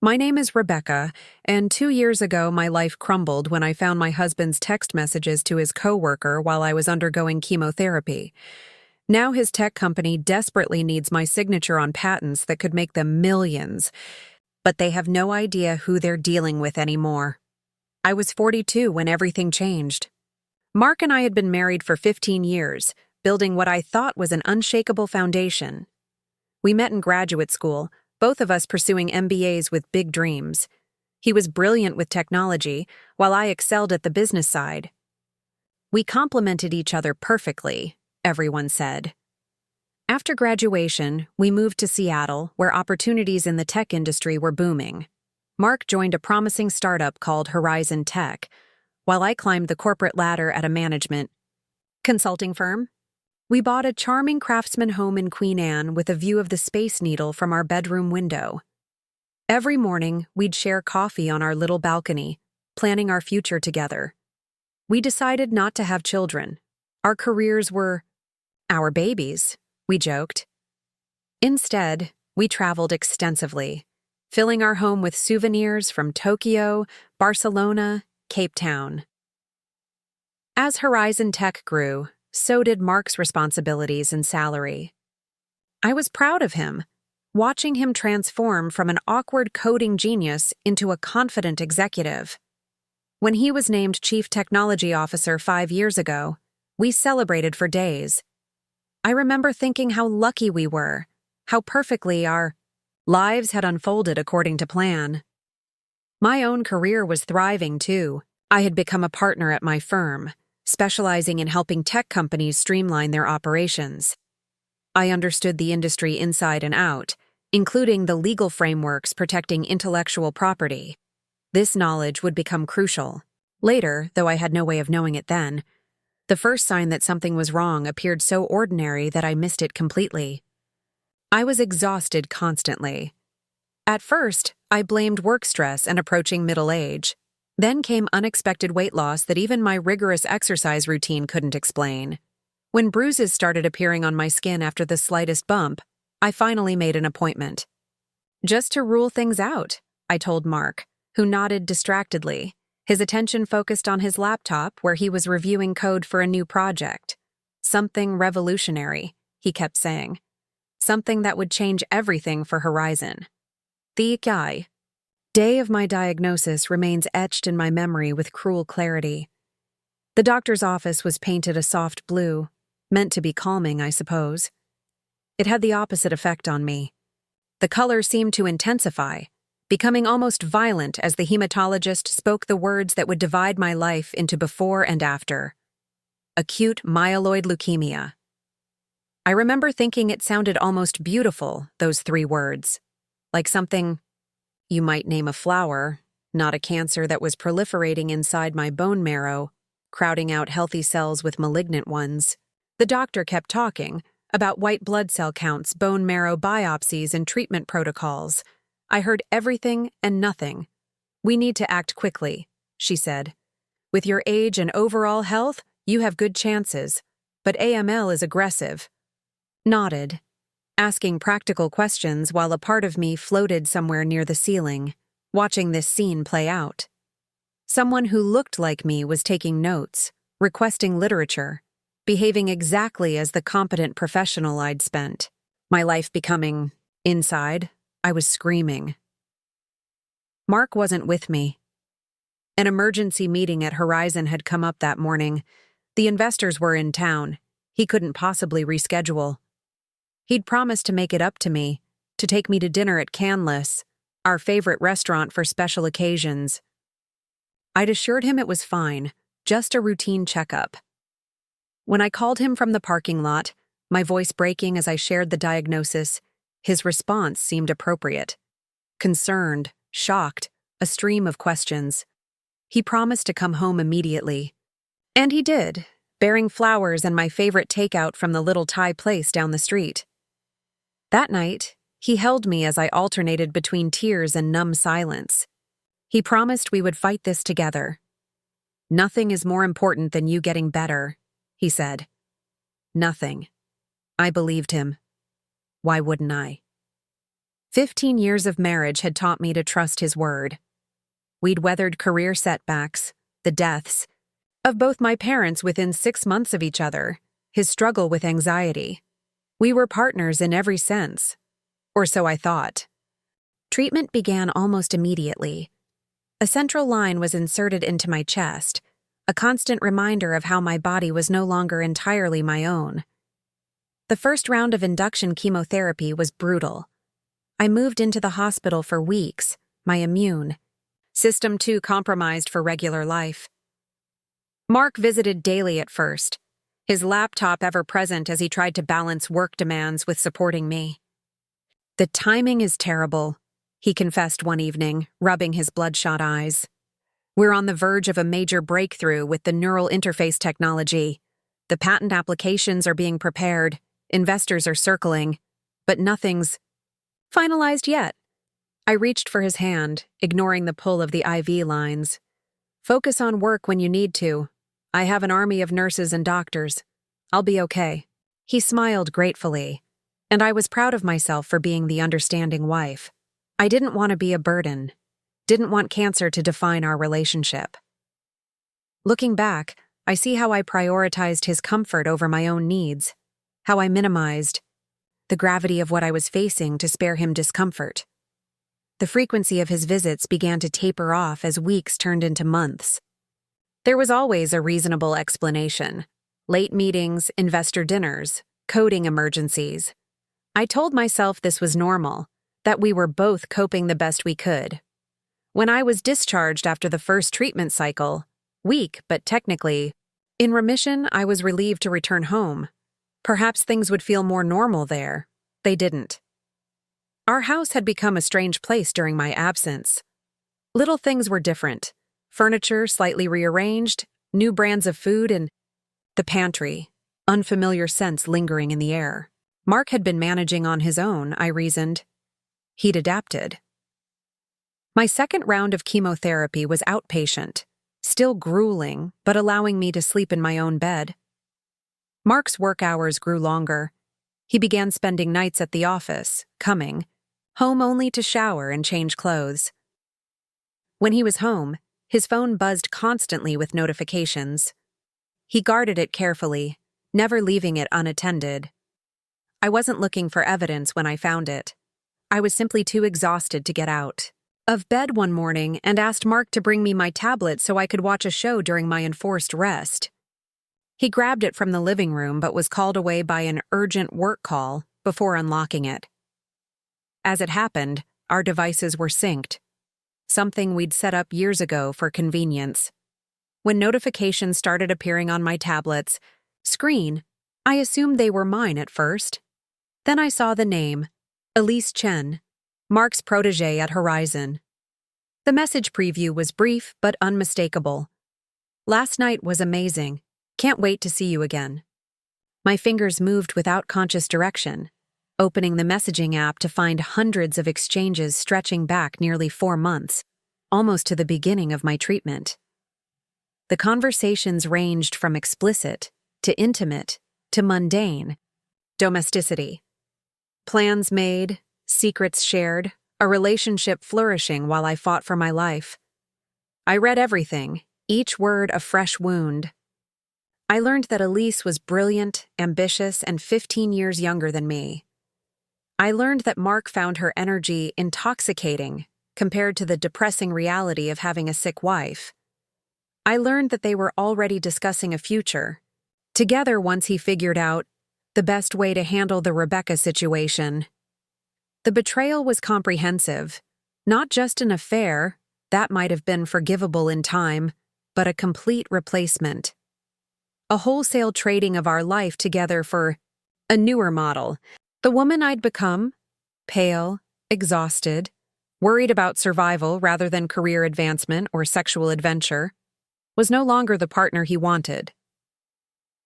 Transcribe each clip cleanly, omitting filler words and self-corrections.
My name is Rebecca, and 2 years ago my life crumbled when I found my husband's text messages to his coworker while I was undergoing chemotherapy. Now his tech company desperately needs my signature on patents that could make them millions, but they have no idea who they're dealing with anymore. I was 42 when everything changed. Mark and I had been married for 15 years, building what I thought was an unshakable foundation. We met in graduate school, both of us pursuing MBAs with big dreams. He was brilliant with technology, while I excelled at the business side. We complemented each other perfectly, everyone said. After graduation, we moved to Seattle, where opportunities in the tech industry were booming. Mark joined a promising startup called Horizon Tech, while I climbed the corporate ladder at a management consulting firm. We bought a charming craftsman home in Queen Anne with a view of the Space Needle from our bedroom window. Every morning, we'd share coffee on our little balcony, planning our future together. We decided not to have children. Our careers were our babies, we joked. Instead, we traveled extensively, filling our home with souvenirs from Tokyo, Barcelona, Cape Town. As Horizon Tech grew, so did Mark's responsibilities and salary. I was proud of him, watching him transform from an awkward coding genius into a confident executive. When he was named Chief Technology Officer 5 years ago, we celebrated for days. I remember thinking how lucky we were, how perfectly our lives had unfolded according to plan. My own career was thriving, too. I had become a partner at my firm, specializing in helping tech companies streamline their operations. I understood the industry inside and out, including the legal frameworks protecting intellectual property. This knowledge would become crucial. Later, though I had no way of knowing it then, the first sign that something was wrong appeared so ordinary that I missed it completely. I was exhausted constantly. At first, I blamed work stress and approaching middle age. Then came unexpected weight loss that even my rigorous exercise routine couldn't explain. When bruises started appearing on my skin after the slightest bump, I finally made an appointment. Just to rule things out, I told Mark, who nodded distractedly, his attention focused on his laptop where he was reviewing code for a new project. Something revolutionary, he kept saying. Something that would change everything for Horizon. The day of my diagnosis remains etched in my memory with cruel clarity. The doctor's office was painted a soft blue, meant to be calming, I suppose. It had the opposite effect on me. The color seemed to intensify, becoming almost violent as the hematologist spoke the words that would divide my life into before and after. Acute Myeloid Leukemia. I remember thinking it sounded almost beautiful, those 3 words, like something you might name a flower, not a cancer that was proliferating inside my bone marrow, crowding out healthy cells with malignant ones. The doctor kept talking about white blood cell counts, bone marrow biopsies, and treatment protocols. I heard everything and nothing. "We need to act quickly," she said. "With your age and overall health, you have good chances, but AML is aggressive." Nodded, asking practical questions while a part of me floated somewhere near the ceiling, watching this scene play out. Someone who looked like me was taking notes, requesting literature, behaving exactly as the competent professional I'd spent. My life becoming inside, I was screaming. Mark wasn't with me. An emergency meeting at Horizon had come up that morning. The investors were in town. He couldn't possibly reschedule. He'd promised to make it up to me, to take me to dinner at Canlis, our favorite restaurant for special occasions. I'd assured him it was fine, just a routine checkup. When I called him from the parking lot, my voice breaking as I shared the diagnosis, his response seemed appropriate. Concerned, shocked, a stream of questions. He promised to come home immediately. And he did, bearing flowers and my favorite takeout from the little Thai place down the street. That night, he held me as I alternated between tears and numb silence. He promised we would fight this together. "Nothing is more important than you getting better," he said. Nothing. I believed him. Why wouldn't I? 15 years of marriage had taught me to trust his word. We'd weathered career setbacks, the deaths of both my parents within 6 months of each other, his struggle with anxiety. We were partners in every sense, or so I thought. Treatment began almost immediately. A central line was inserted into my chest, a constant reminder of how my body was no longer entirely my own. The first round of induction chemotherapy was brutal. I moved into the hospital for weeks, my immune system too compromised for regular life. Mark visited daily at first, his laptop ever present as he tried to balance work demands with supporting me. "The timing is terrible," he confessed one evening, rubbing his bloodshot eyes. "We're on the verge of a major breakthrough with the neural interface technology. The patent applications are being prepared, investors are circling, but nothing's finalized yet." I reached for his hand, ignoring the pull of the IV lines. "Focus on work when you need to. I have an army of nurses and doctors. I'll be okay." He smiled gratefully, and I was proud of myself for being the understanding wife. I didn't want to be a burden, didn't want cancer to define our relationship. Looking back, I see how I prioritized his comfort over my own needs, how I minimized the gravity of what I was facing to spare him discomfort. The frequency of his visits began to taper off as weeks turned into months. There was always a reasonable explanation: late meetings, investor dinners, coding emergencies. I told myself this was normal, that we were both coping the best we could. When I was discharged after the first treatment cycle, weak but technically in remission, I was relieved to return home. Perhaps things would feel more normal there. They didn't. Our house had become a strange place during my absence. Little things were different. Furniture slightly rearranged, new brands of food, and the pantry, unfamiliar scents lingering in the air. Mark had been managing on his own, I reasoned. He'd adapted. My second round of chemotherapy was outpatient, still grueling, but allowing me to sleep in my own bed. Mark's work hours grew longer. He began spending nights at the office, coming home only to shower and change clothes. When he was home, his phone buzzed constantly with notifications. He guarded it carefully, never leaving it unattended. I wasn't looking for evidence when I found it. I was simply too exhausted to get out of bed one morning and asked Mark to bring me my tablet so I could watch a show during my enforced rest. He grabbed it from the living room but was called away by an urgent work call before unlocking it. As it happened, our devices were synced, something we'd set up years ago for convenience. When notifications started appearing on my tablet's screen, I assumed they were mine at first. Then I saw the name, Elise Chen, Mark's protégé at Horizon. The message preview was brief but unmistakable. "Last night was amazing. Can't wait to see you again." My fingers moved without conscious direction, opening the messaging app to find hundreds of exchanges stretching back nearly 4 months, almost to the beginning of my treatment. The conversations ranged from explicit to intimate to mundane. Domesticity. Plans made, secrets shared, a relationship flourishing while I fought for my life. I read everything, each word a fresh wound. I learned that Elise was brilliant, ambitious, and 15 years younger than me. I learned that Mark found her energy intoxicating compared to the depressing reality of having a sick wife. I learned that they were already discussing a future together once he figured out the best way to handle the Rebecca situation. The betrayal was comprehensive, not just an affair, that might have been forgivable in time, but a complete replacement. A wholesale trading of our life together for a newer model. The woman I'd become, pale, exhausted, worried about survival rather than career advancement or sexual adventure, was no longer the partner he wanted.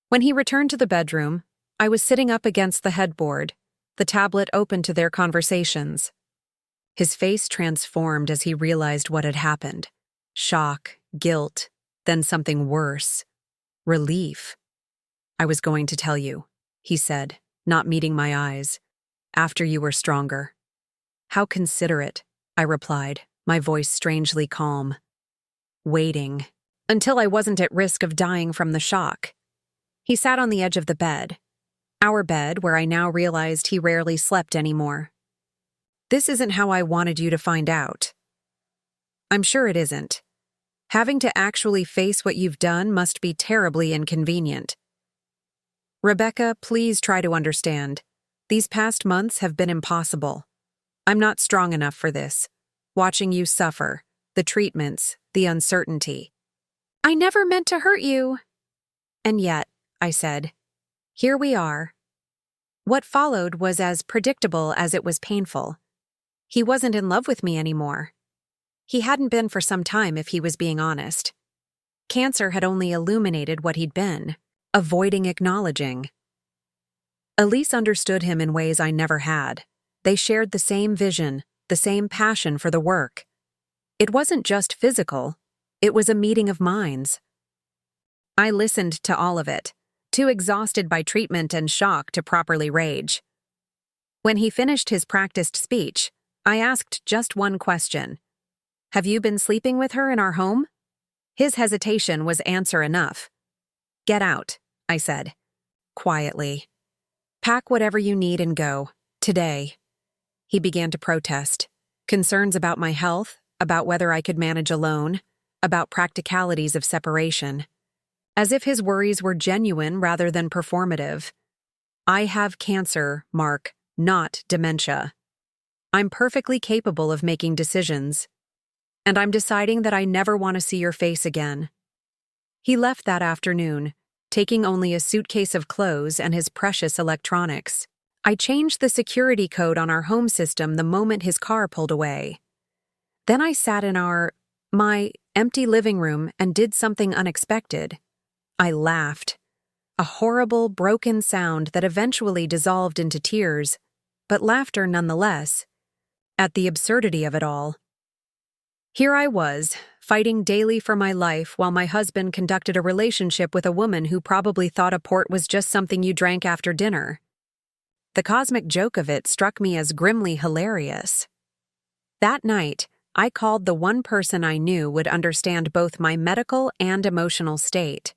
When he returned to the bedroom, I was sitting up against the headboard, the tablet open to their conversations. His face transformed as he realized what had happened. Shock, guilt, then something worse. Relief. "I was going to tell you," he said, not meeting my eyes, "after you were stronger." How considerate, I replied, my voice strangely calm. Waiting. Until I wasn't at risk of dying from the shock. He sat on the edge of the bed. Our bed, where I now realized he rarely slept anymore. This isn't how I wanted you to find out. I'm sure it isn't. Having to actually face what you've done must be terribly inconvenient. Rebecca, please try to understand. These past months have been impossible. I'm not strong enough for this. Watching you suffer, the treatments, the uncertainty. I never meant to hurt you. And yet, I said, here we are. What followed was as predictable as it was painful. He wasn't in love with me anymore. He hadn't been for some time, if he was being honest. Cancer had only illuminated what he'd been, avoiding acknowledging. Elise understood him in ways I never had. They shared the same vision, the same passion for the work. It wasn't just physical, it was a meeting of minds. I listened to all of it, too exhausted by treatment and shock to properly rage. When he finished his practiced speech, I asked just one question. Have you been sleeping with her in our home? His hesitation was answer enough. Get out, I said, quietly. Pack whatever you need and go, today. He began to protest. Concerns about my health, about whether I could manage alone, about practicalities of separation. As if his worries were genuine rather than performative. I have cancer, Mark, not dementia. I'm perfectly capable of making decisions. And I'm deciding that I never want to see your face again. He left that afternoon, taking only a suitcase of clothes and his precious electronics. I changed the security code on our home system the moment his car pulled away. Then I sat in my empty living room and did something unexpected. I laughed. A horrible, broken sound that eventually dissolved into tears, but laughter nonetheless, at the absurdity of it all. Here I was, fighting daily for my life while my husband conducted a relationship with a woman who probably thought a port was just something you drank after dinner. The cosmic joke of it struck me as grimly hilarious. That night, I called the one person I knew would understand both my medical and emotional state.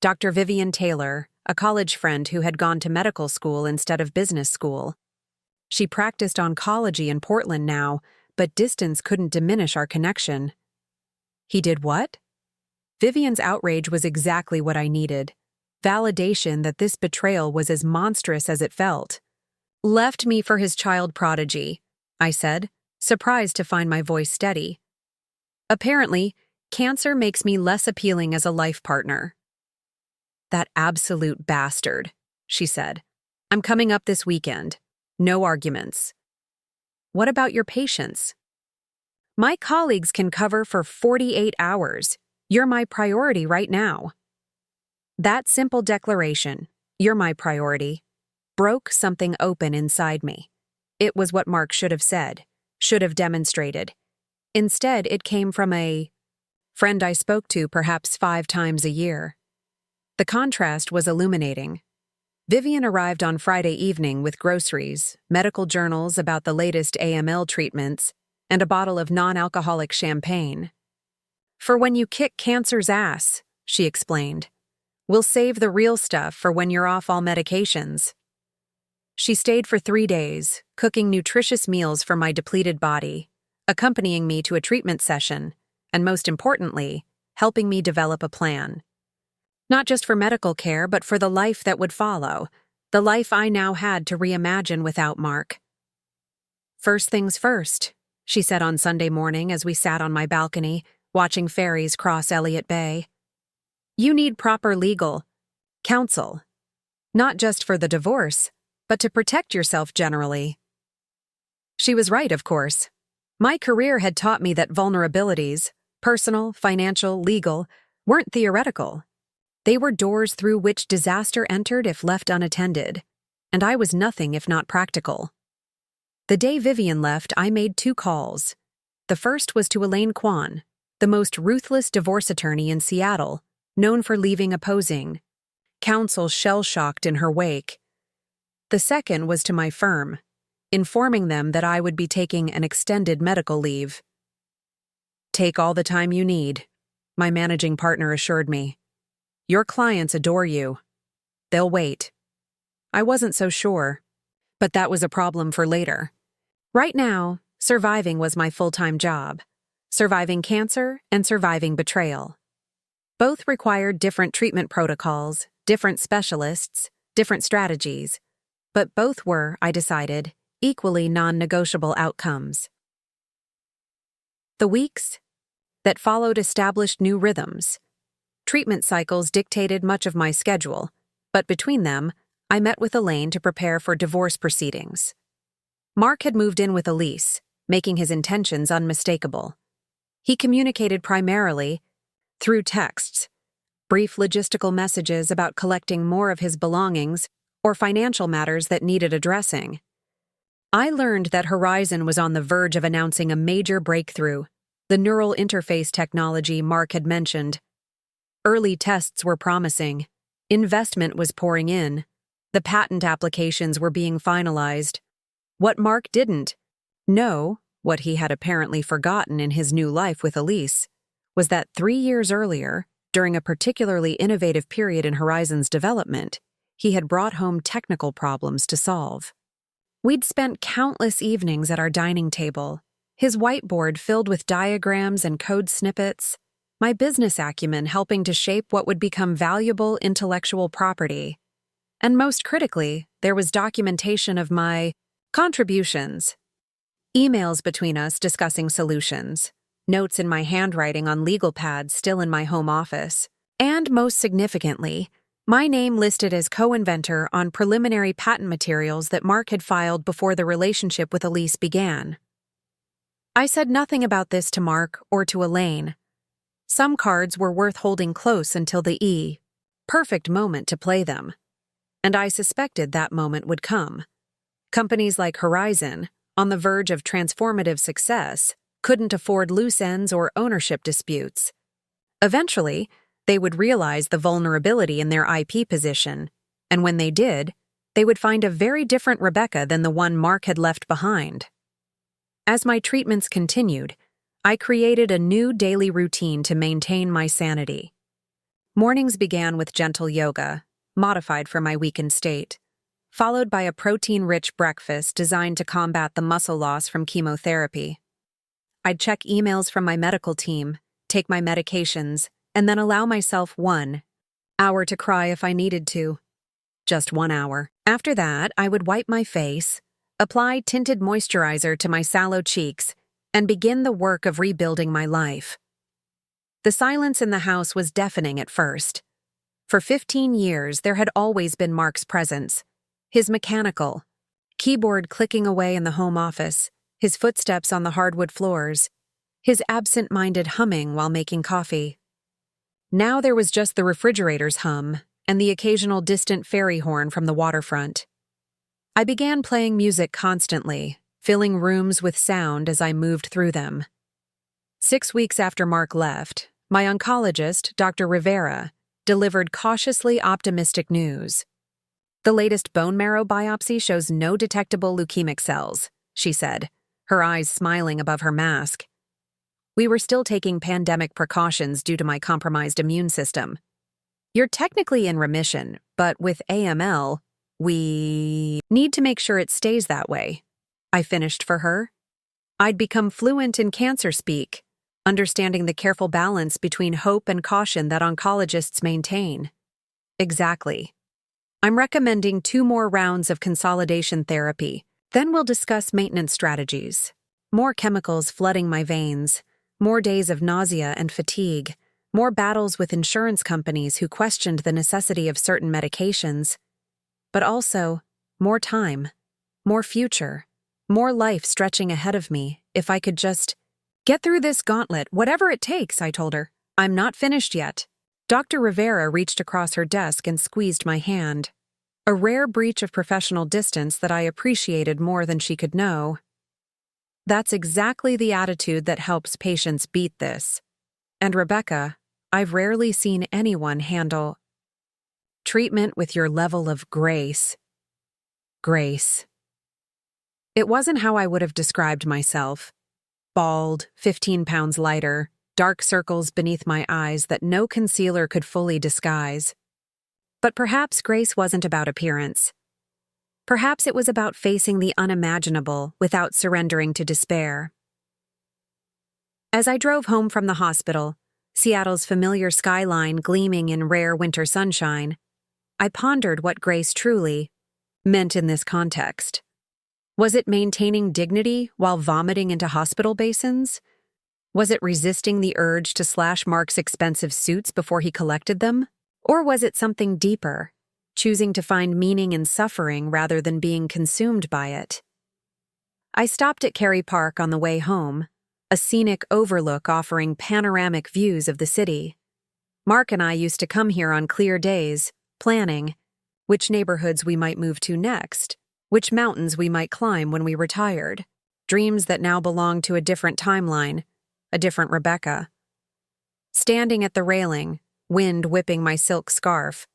Dr. Vivian Taylor, a college friend who had gone to medical school instead of business school. She practiced oncology in Portland now, but distance couldn't diminish our connection. He did what? Vivian's outrage was exactly what I needed. Validation that this betrayal was as monstrous as it felt. Left me for his child prodigy, I said, surprised to find my voice steady. Apparently, cancer makes me less appealing as a life partner. That absolute bastard, she said. I'm coming up this weekend. No arguments. What about your patients? My colleagues can cover for 48 hours. You're my priority right now. That simple declaration, you're my priority, broke something open inside me. It was what Mark should have said, should have demonstrated. Instead, it came from a friend I spoke to perhaps 5 times a year. The contrast was illuminating. Vivian arrived on Friday evening with groceries, medical journals about the latest AML treatments, and a bottle of non-alcoholic champagne. For when you kick cancer's ass, she explained. We'll save the real stuff for when you're off all medications. She stayed for 3 days, cooking nutritious meals for my depleted body, accompanying me to a treatment session, and most importantly, helping me develop a plan. Not just for medical care, but for the life that would follow, the life I now had to reimagine without Mark. First things first, she said on Sunday morning as we sat on my balcony, watching ferries cross Elliott Bay. You need proper legal counsel, not just for the divorce, but to protect yourself generally. She was right, of course. My career had taught me that vulnerabilities, personal, financial, legal, weren't theoretical. They were doors through which disaster entered if left unattended, and I was nothing if not practical. The day Vivian left, I made 2 calls. The first was to Elaine Kwan, the most ruthless divorce attorney in Seattle, known for leaving opposing counsel shell-shocked in her wake. The second was to my firm, informing them that I would be taking an extended medical leave. "Take all the time you need," my managing partner assured me. "Your clients adore you. They'll wait." I wasn't so sure, but that was a problem for later. Right now, surviving was my full-time job. Surviving cancer and surviving betrayal. Both required different treatment protocols, different specialists, different strategies, but both were, I decided, equally non-negotiable outcomes. The weeks that followed established new rhythms. Treatment cycles dictated much of my schedule, but between them, I met with Elaine to prepare for divorce proceedings. Mark had moved in with Elise, making his intentions unmistakable. He communicated primarily through texts, brief logistical messages about collecting more of his belongings or financial matters that needed addressing. I learned that Horizon was on the verge of announcing a major breakthrough, the neural interface technology Mark had mentioned. Early tests were promising. Investment was pouring in. The patent applications were being finalized. What Mark didn't know, what he had apparently forgotten in his new life with Elise, was that 3 years earlier, during a particularly innovative period in Horizon's development, he had brought home technical problems to solve. We'd spent countless evenings at our dining table, his whiteboard filled with diagrams and code snippets, my business acumen helping to shape what would become valuable intellectual property. And most critically, there was documentation of my contributions. Emails between us discussing solutions, notes in my handwriting on legal pads still in my home office, and most significantly, my name listed as co-inventor on preliminary patent materials that Mark had filed before the relationship with Elise began. I said nothing about this to Mark or to Elaine. Some cards were worth holding close until the perfect moment to play them. And I suspected that moment would come. Companies like Horizon, on the verge of transformative success, couldn't afford loose ends or ownership disputes. Eventually, they would realize the vulnerability in their IP position, and when they did, they would find a very different Rebecca than the one Mark had left behind. As my treatments continued, I created a new daily routine to maintain my sanity. Mornings began with gentle yoga, modified for my weakened state, followed by a protein-rich breakfast designed to combat the muscle loss from chemotherapy. I'd check emails from my medical team, take my medications, and then allow myself 1 hour to cry if I needed to. Just 1 hour. After that, I would wipe my face, apply tinted moisturizer to my sallow cheeks, and begin the work of rebuilding my life. The silence in the house was deafening at first. For 15 years, there had always been Mark's presence. His mechanical keyboard clicking away in the home office, his footsteps on the hardwood floors, his absent-minded humming while making coffee. Now there was just the refrigerator's hum and the occasional distant ferry horn from the waterfront. I began playing music constantly, filling rooms with sound as I moved through them. 6 weeks after Mark left, my oncologist, Dr. Rivera, delivered cautiously optimistic news. "The latest bone marrow biopsy shows no detectable leukemic cells," she said, her eyes smiling above her mask. "We were still taking pandemic precautions due to my compromised immune system. You're technically in remission, but with AML, we need to make sure it stays that way," I finished for her. I'd become fluent in cancer speak, understanding the careful balance between hope and caution that oncologists maintain. "Exactly. I'm recommending 2 more rounds of consolidation therapy. Then we'll discuss maintenance strategies. More chemicals flooding my veins, more days of nausea and fatigue, more battles with insurance companies who questioned the necessity of certain medications. But also, more time, more future, more life stretching ahead of me if I could just get through this gauntlet, whatever it takes," I told her. "I'm not finished yet." Dr. Rivera reached across her desk and squeezed my hand. A rare breach of professional distance that I appreciated more than she could know. That's exactly the attitude that helps patients beat this. And Rebecca, I've rarely seen anyone handle treatment with your level of grace. Grace. It wasn't how I would have described myself. Bald, 15 pounds lighter, dark circles beneath my eyes that no concealer could fully disguise. But perhaps grace wasn't about appearance. Perhaps it was about facing the unimaginable without surrendering to despair. As I drove home from the hospital, Seattle's familiar skyline gleaming in rare winter sunshine, I pondered what grace truly meant in this context. Was it maintaining dignity while vomiting into hospital basins? Was it resisting the urge to slash Mark's expensive suits before he collected them? Or was it something deeper, choosing to find meaning in suffering rather than being consumed by it? I stopped at Cary Park on the way home, a scenic overlook offering panoramic views of the city. Mark and I used to come here on clear days, planning which neighborhoods we might move to next, which mountains we might climb when we retired, dreams that now belong to a different timeline, a different Rebecca. Standing at the railing, wind whipping my silk scarf,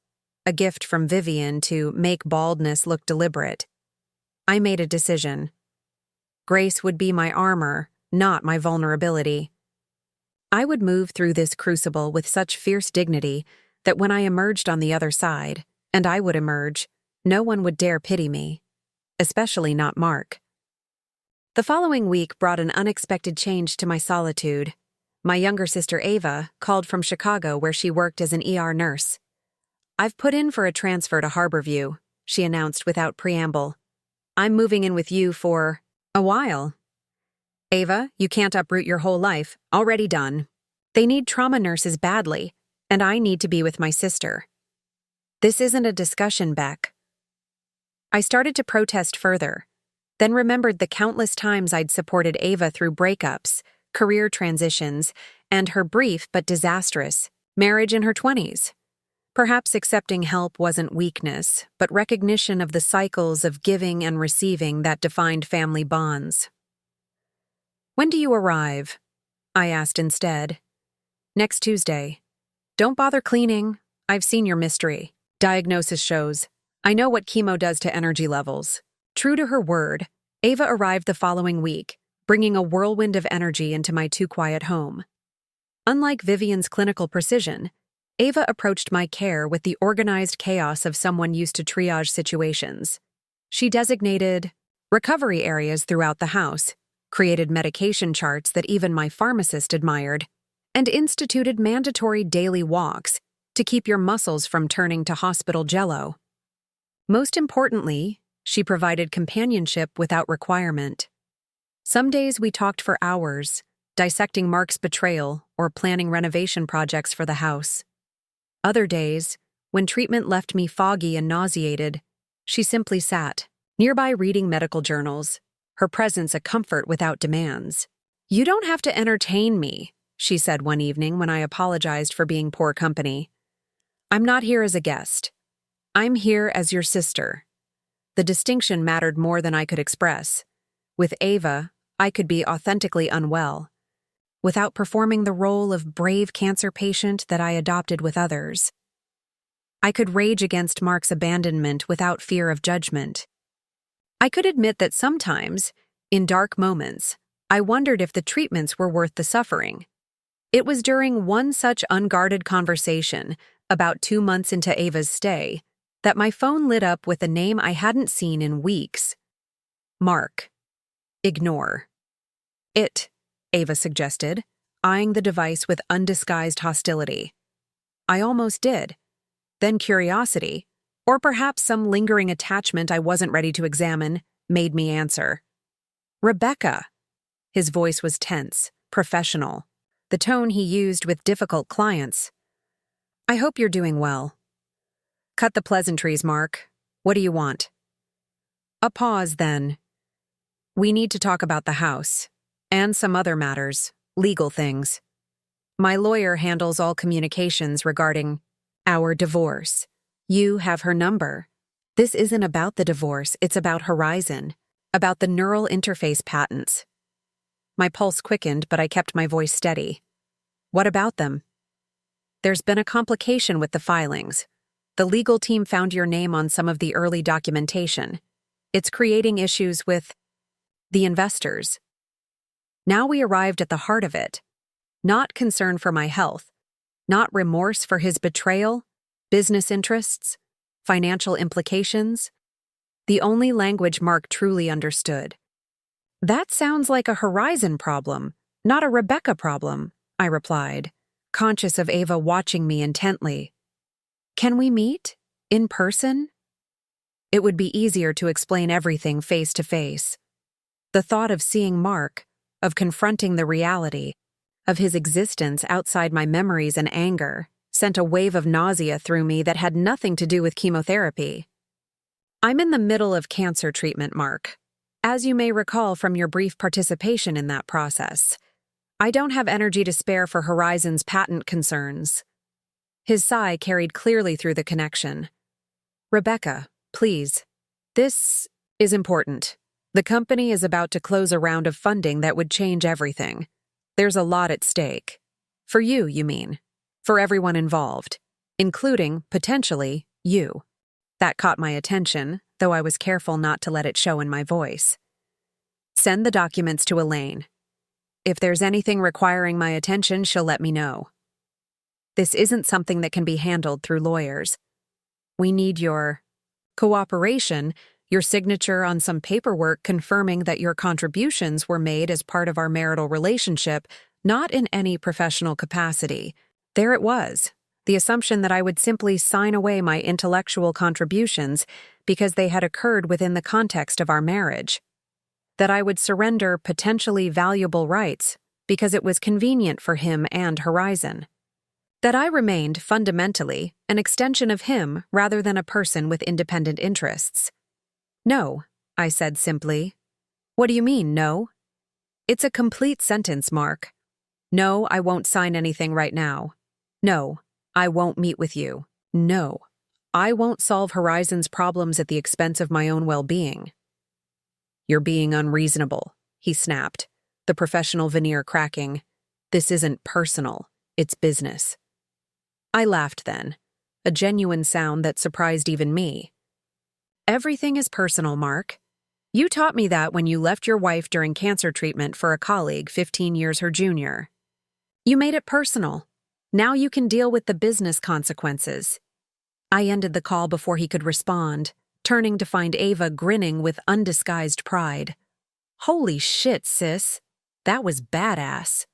a gift from Vivian to make baldness look deliberate, I made a decision. Grace would be my armor, not my vulnerability. I would move through this crucible with such fierce dignity that when I emerged on the other side, and I would emerge, no one would dare pity me, especially not Mark. The following week brought an unexpected change to my solitude. My younger sister Ava called from Chicago where she worked as an ER nurse. "I've put in for a transfer to Harborview," she announced without preamble. "I'm moving in with you for a while." "Ava, you can't uproot your whole life. Already done. They need trauma nurses badly, and I need to be with my sister." "This isn't a discussion, Beck." I started to protest further, then remembered the countless times I'd supported Ava through breakups, career transitions, and her brief but disastrous marriage in her 20s. Perhaps accepting help wasn't weakness, but recognition of the cycles of giving and receiving that defined family bonds. "When do you arrive?" I asked instead. "Next Tuesday. Don't bother cleaning. I've seen your mystery. Diagnosis shows. I know what chemo does to energy levels." True to her word, Ava arrived the following week, bringing a whirlwind of energy into my too-quiet home. Unlike Vivian's clinical precision, Ava approached my care with the organized chaos of someone used to triage situations. She designated recovery areas throughout the house, created medication charts that even my pharmacist admired, and instituted mandatory daily walks to keep your muscles from turning to hospital jello. Most importantly, she provided companionship without requirement. Some days we talked for hours, dissecting Mark's betrayal or planning renovation projects for the house. Other days, when treatment left me foggy and nauseated, she simply sat, nearby reading medical journals, her presence a comfort without demands. "You don't have to entertain me," she said one evening when I apologized for being poor company. "I'm not here as a guest. I'm here as your sister." The distinction mattered more than I could express. With Ava, I could be authentically unwell, without performing the role of brave cancer patient that I adopted with others. I could rage against Mark's abandonment without fear of judgment. I could admit that sometimes, in dark moments, I wondered if the treatments were worth the suffering. It was during one such unguarded conversation, about 2 months into Ava's stay, that my phone lit up with a name I hadn't seen in weeks. Mark. Ignore. "It," Ava suggested, eyeing the device with undisguised hostility. I almost did. Then curiosity, or perhaps some lingering attachment I wasn't ready to examine, made me answer. "Rebecca." His voice was tense, professional, the tone he used with difficult clients. "I hope you're doing well." "Cut the pleasantries, Mark. What do you want?" A pause then. "We need to talk about the house, and some other matters, legal things. My lawyer handles all communications regarding our divorce. You have her number. This isn't about the divorce, it's about Horizon, about the neural interface patents." My pulse quickened, but I kept my voice steady. "What about them?" "There's been a complication with the filings. The legal team found your name on some of the early documentation. It's creating issues with the investors. Now we arrived at the heart of it. Not concern for my health, not remorse for his betrayal, business interests, financial implications. The only language Mark truly understood. That sounds like a Horizon problem, not a Rebecca problem, I replied, conscious of Ava watching me intently. Can we meet? In person? It would be easier to explain everything face to face. The thought of seeing Mark, of confronting the reality, of his existence outside my memories and anger, sent a wave of nausea through me that had nothing to do with chemotherapy. I'm in the middle of cancer treatment, Mark. As you may recall from your brief participation in that process, I don't have energy to spare for Horizon's patent concerns. His sigh carried clearly through the connection. Rebecca, please. This is important. The company is about to close a round of funding that would change everything. There's a lot at stake. For you, you mean. For everyone involved. Including, potentially, you. That caught my attention, though I was careful not to let it show in my voice. Send the documents to Elaine. If there's anything requiring my attention, she'll let me know. This isn't something that can be handled through lawyers. We need your cooperation, your signature on some paperwork confirming that your contributions were made as part of our marital relationship, not in any professional capacity. There it was, the assumption that I would simply sign away my intellectual contributions because they had occurred within the context of our marriage. That I would surrender potentially valuable rights because it was convenient for him and Horizon. That I remained, fundamentally, an extension of him rather than a person with independent interests. No, I said simply. What do you mean, no? It's a complete sentence, Mark. No, I won't sign anything right now. No, I won't meet with you. No, I won't solve Horizon's problems at the expense of my own well-being. You're being unreasonable, he snapped, the professional veneer cracking. This isn't personal, it's business. I laughed then, a genuine sound that surprised even me. Everything is personal, Mark. You taught me that when you left your wife during cancer treatment for a colleague 15 years her junior. You made it personal. Now you can deal with the business consequences. I ended the call before he could respond, turning to find Ava grinning with undisguised pride. Holy shit, sis. That was badass.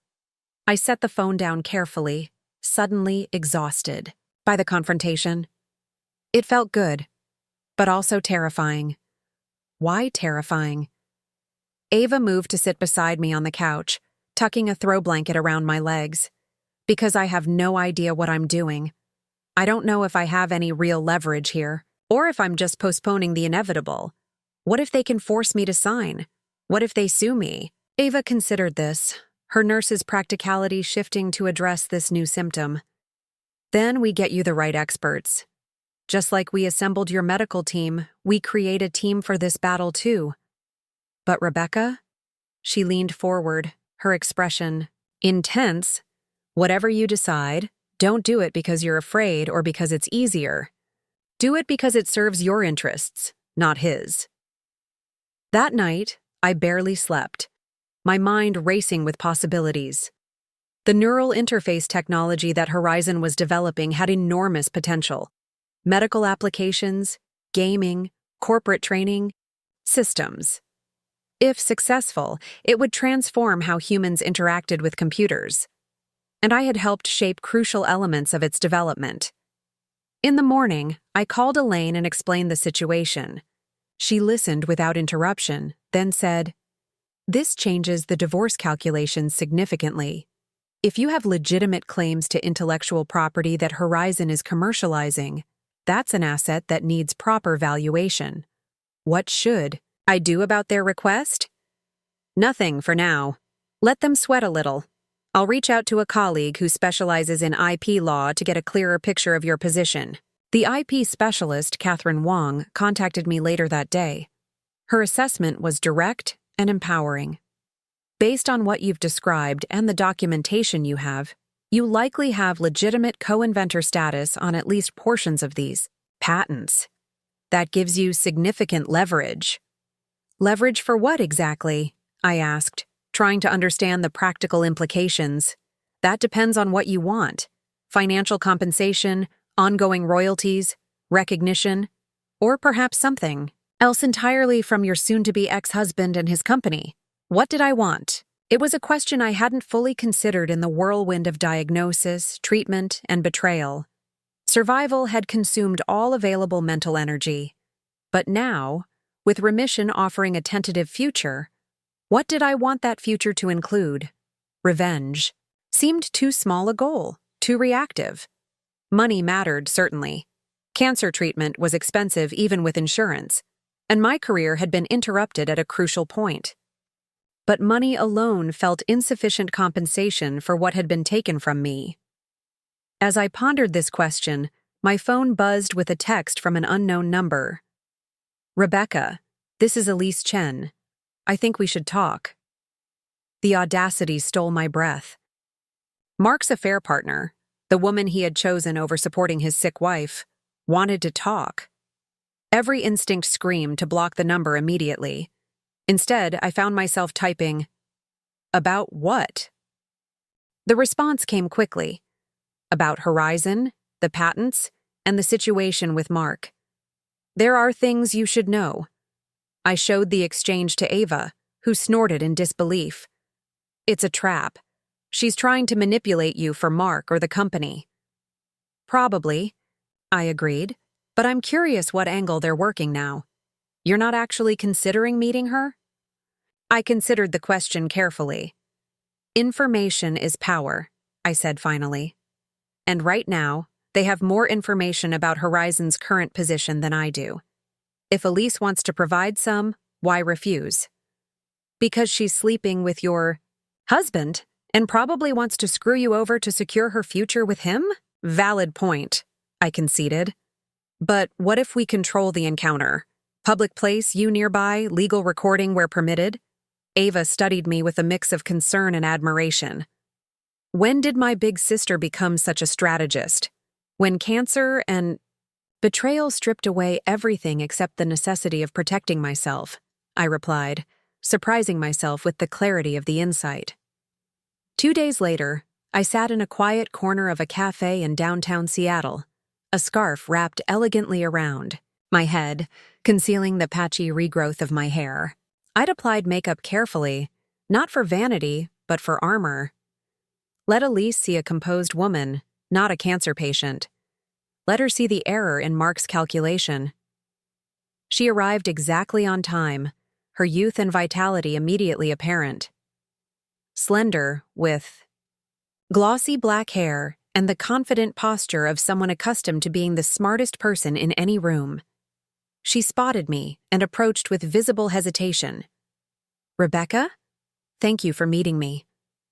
I set the phone down carefully, suddenly exhausted by the confrontation. It felt good, but also terrifying. Why terrifying? Ava moved to sit beside me on the couch, tucking a throw blanket around my legs. Because I have no idea what I'm doing. I don't know if I have any real leverage here, or if I'm just postponing the inevitable. What if they can force me to sign? What if they sue me? Ava considered this, her nurse's practicality shifting to address this new symptom. Then we get you the right experts. Just like we assembled your medical team, we create a team for this battle too. But Rebecca? She leaned forward, her expression intense. Whatever you decide, don't do it because you're afraid or because it's easier. Do it because it serves your interests, not his. That night, I barely slept, my mind racing with possibilities. The neural interface technology that Horizon was developing had enormous potential. Medical applications, gaming, corporate training, systems. If successful, it would transform how humans interacted with computers. And I had helped shape crucial elements of its development. In the morning, I called Elaine and explained the situation. She listened without interruption, then said, "This changes the divorce calculations significantly. If you have legitimate claims to intellectual property that Horizon is commercializing, that's an asset that needs proper valuation. What should I do about their request? Nothing for now. Let them sweat a little. I'll reach out to a colleague who specializes in IP law to get a clearer picture of your position." The IP specialist, Catherine Wong, contacted me later that day. Her assessment was direct and empowering. Based on what you've described and the documentation you have, you likely have legitimate co-inventor status on at least portions of these patents. That gives you significant leverage. Leverage for what exactly? I asked, trying to understand the practical implications. That depends on what you want. Financial compensation, ongoing royalties, recognition, or perhaps something else entirely from your soon-to-be ex-husband and his company. What did I want? It was a question I hadn't fully considered in the whirlwind of diagnosis, treatment, and betrayal. Survival had consumed all available mental energy. But now, with remission offering a tentative future, what did I want that future to include? Revenge. Seemed too small a goal, too reactive. Money mattered, certainly. Cancer treatment was expensive even with insurance, and my career had been interrupted at a crucial point. But money alone felt insufficient compensation for what had been taken from me. As I pondered this question, my phone buzzed with a text from an unknown number. "Rebecca, this is Elise Chen. I think we should talk." The audacity stole my breath. Mark's affair partner, the woman he had chosen over supporting his sick wife, wanted to talk. Every instinct screamed to block the number immediately. Instead, I found myself typing, "About what?" The response came quickly. About Horizon, the patents, and the situation with Mark. "There are things you should know." I showed the exchange to Ava, who snorted in disbelief. "It's a trap. She's trying to manipulate you for Mark or the company." "Probably," I agreed, "but I'm curious what angle they're working now. You're not actually considering meeting her?" I considered the question carefully. "Information is power," I said finally. "And right now, they have more information about Horizon's current position than I do. If Elise wants to provide some, why refuse? Because she's sleeping with your husband and probably wants to screw you over to secure her future with him? Valid point," I conceded. "But what if we control the encounter? Public place, you nearby, legal recording where permitted?" Ava studied me with a mix of concern and admiration. "When did my big sister become such a strategist? When cancer and betrayal stripped away everything except the necessity of protecting myself," I replied, surprising myself with the clarity of the insight. 2 days later, I sat in a quiet corner of a cafe in downtown Seattle, a scarf wrapped elegantly around my head, concealing the patchy regrowth of my hair. I'd applied makeup carefully, not for vanity, but for armor. Let Elise see a composed woman, not a cancer patient. Let her see the error in Mark's calculation. She arrived exactly on time, her youth and vitality immediately apparent. Slender, with glossy black hair and the confident posture of someone accustomed to being the smartest person in any room. She spotted me and approached with visible hesitation. "Rebecca? Thank you for meeting me."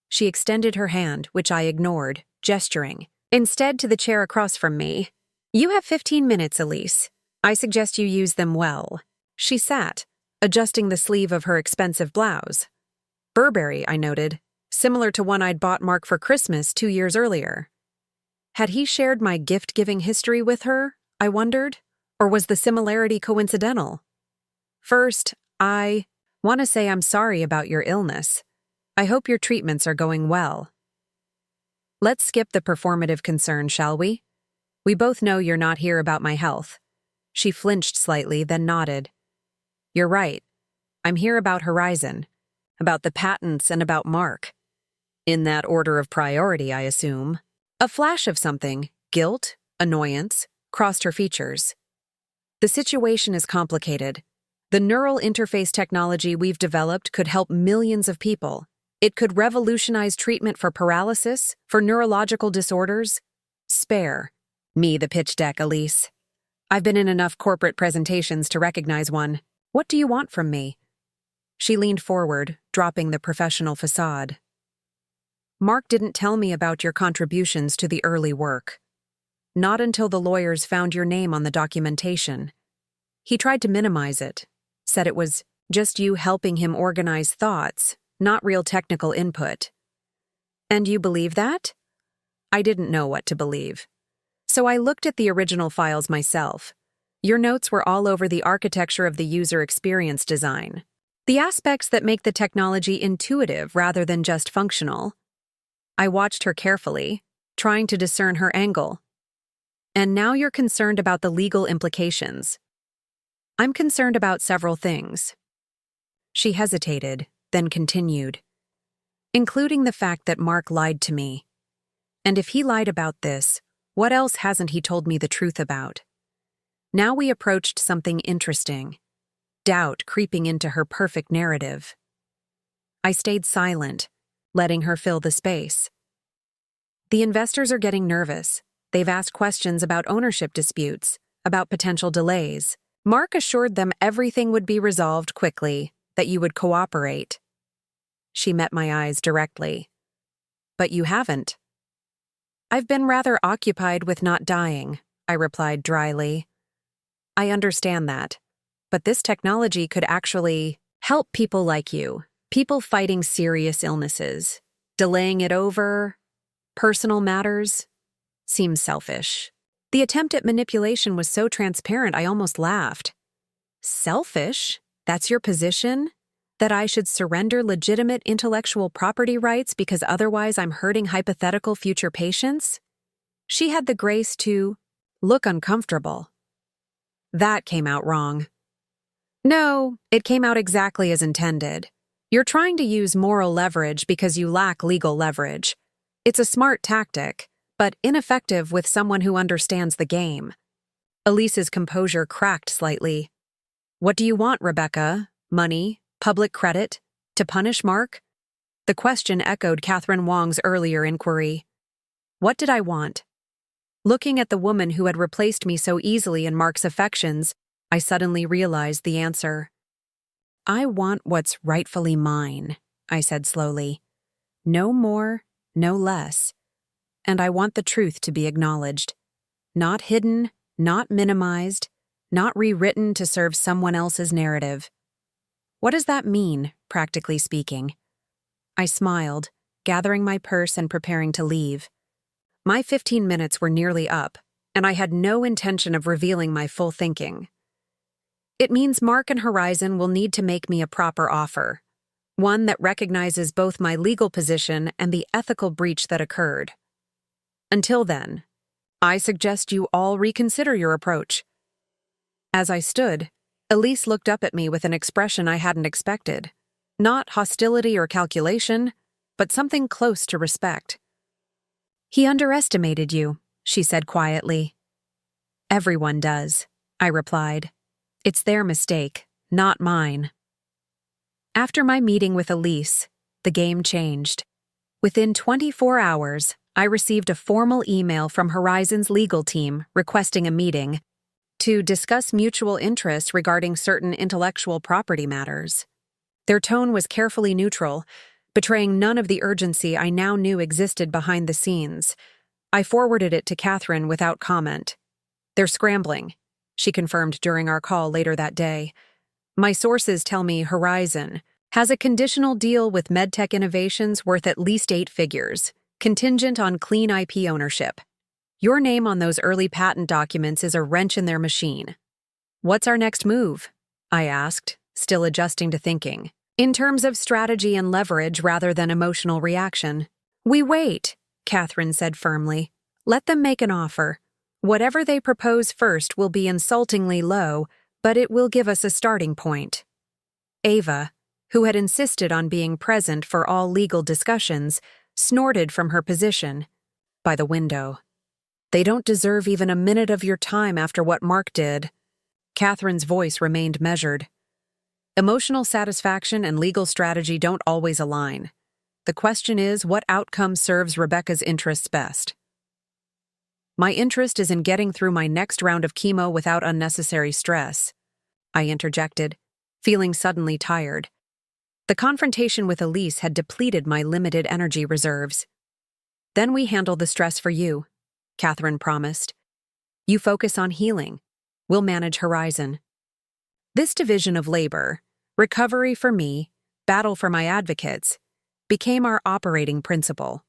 She extended her hand, which I ignored, gesturing instead to the chair across from me. "You have 15 minutes, Elise. I suggest you use them well." She sat, adjusting the sleeve of her expensive blouse. Burberry, I noted, similar to one I'd bought Mark for Christmas 2 years earlier. Had he shared my gift-giving history with her, I wondered, or was the similarity coincidental? "First, I want to say I'm sorry about your illness. I hope your treatments are going well." Let's skip the performative concern, shall we? We both know you're not here about my health. She flinched slightly, then nodded. "You're right. I'm here about Horizon, about the patents and about Mark. In that order of priority, I assume." A flash of something, guilt, annoyance, crossed her features. "The situation is complicated. The neural interface technology we've developed could help millions of people. It could revolutionize treatment for paralysis, for neurological disorders. Spare me the pitch deck, Elise. I've been in enough corporate presentations to recognize one. What do you want from me?" She leaned forward, dropping the professional facade. "Mark didn't tell me about your contributions to the early work. Not until the lawyers found your name on the documentation. He tried to minimize it, said it was just you helping him organize thoughts, not real technical input." "And you believe that?" I didn't know what to believe. So I looked at the original files myself. Your notes were all over the architecture of the user experience design. The aspects that make the technology intuitive rather than just functional. I watched her carefully, trying to discern her angle. And now you're concerned about the legal implications. I'm concerned about several things. She hesitated, then continued. Including the fact that Mark lied to me. And if he lied about this, what else hasn't he told me the truth about? Now we approached something interesting. Doubt creeping into her perfect narrative. I stayed silent, letting her fill the space. The investors are getting nervous. They've asked questions about ownership disputes, about potential delays. Mark assured them everything would be resolved quickly, that you would cooperate. She met my eyes directly. But you haven't. I've been rather occupied with not dying, I replied dryly. I understand that. But this technology could actually help people like you, people fighting serious illnesses. Delaying it over personal matters seems selfish. The attempt at manipulation was so transparent I almost laughed. Selfish? That's your position? That I should surrender legitimate intellectual property rights because otherwise I'm hurting hypothetical future patients? She had the grace to look uncomfortable. That came out wrong. No, it came out exactly as intended. You're trying to use moral leverage because you lack legal leverage. It's a smart tactic, but ineffective with someone who understands the game. Elise's composure cracked slightly. What do you want, Rebecca? Money? Public credit? To punish Mark? The question echoed Catherine Wong's earlier inquiry. What did I want? Looking at the woman who had replaced me so easily in Mark's affections, I suddenly realized the answer. I want what's rightfully mine, I said slowly. No more, no less. And I want the truth to be acknowledged. Not hidden, not minimized, not rewritten to serve someone else's narrative. What does that mean, practically speaking? I smiled, gathering my purse and preparing to leave. My 15 minutes were nearly up, and I had no intention of revealing my full thinking. It means Mark and Horizon will need to make me a proper offer, one that recognizes both my legal position and the ethical breach that occurred. Until then, I suggest you all reconsider your approach. As I stood, Elise looked up at me with an expression I hadn't expected. Not hostility or calculation, but something close to respect. He underestimated you, she said quietly. Everyone does, I replied. It's their mistake, not mine. After my meeting with Elise, the game changed. Within 24 hours, I received a formal email from Horizon's legal team requesting a meeting to discuss mutual interests regarding certain intellectual property matters. Their tone was carefully neutral, betraying none of the urgency I now knew existed behind the scenes. I forwarded it to Catherine without comment. They're scrambling, she confirmed during our call later that day. My sources tell me Horizon has a conditional deal with MedTech Innovations worth at least 8 figures, contingent on clean IP ownership. Your name on those early patent documents is a wrench in their machine. What's our next move? I asked, still adjusting to thinking. In terms of strategy and leverage rather than emotional reaction. We wait, Catherine said firmly. Let them make an offer. Whatever they propose first will be insultingly low, but it will give us a starting point. Ava, who had insisted on being present for all legal discussions, snorted from her position by the window. They don't deserve even a minute of your time after what Mark did. Catherine's voice remained measured. Emotional satisfaction and legal strategy don't always align. The question is, what outcome serves Rebecca's interests best? My interest is in getting through my next round of chemo without unnecessary stress, I interjected, feeling suddenly tired. The confrontation with Elise had depleted my limited energy reserves. Then we handle the stress for you, Catherine promised. You focus on healing. We'll manage Horizon. This division of labor, recovery for me, battle for my advocates, became our operating principle.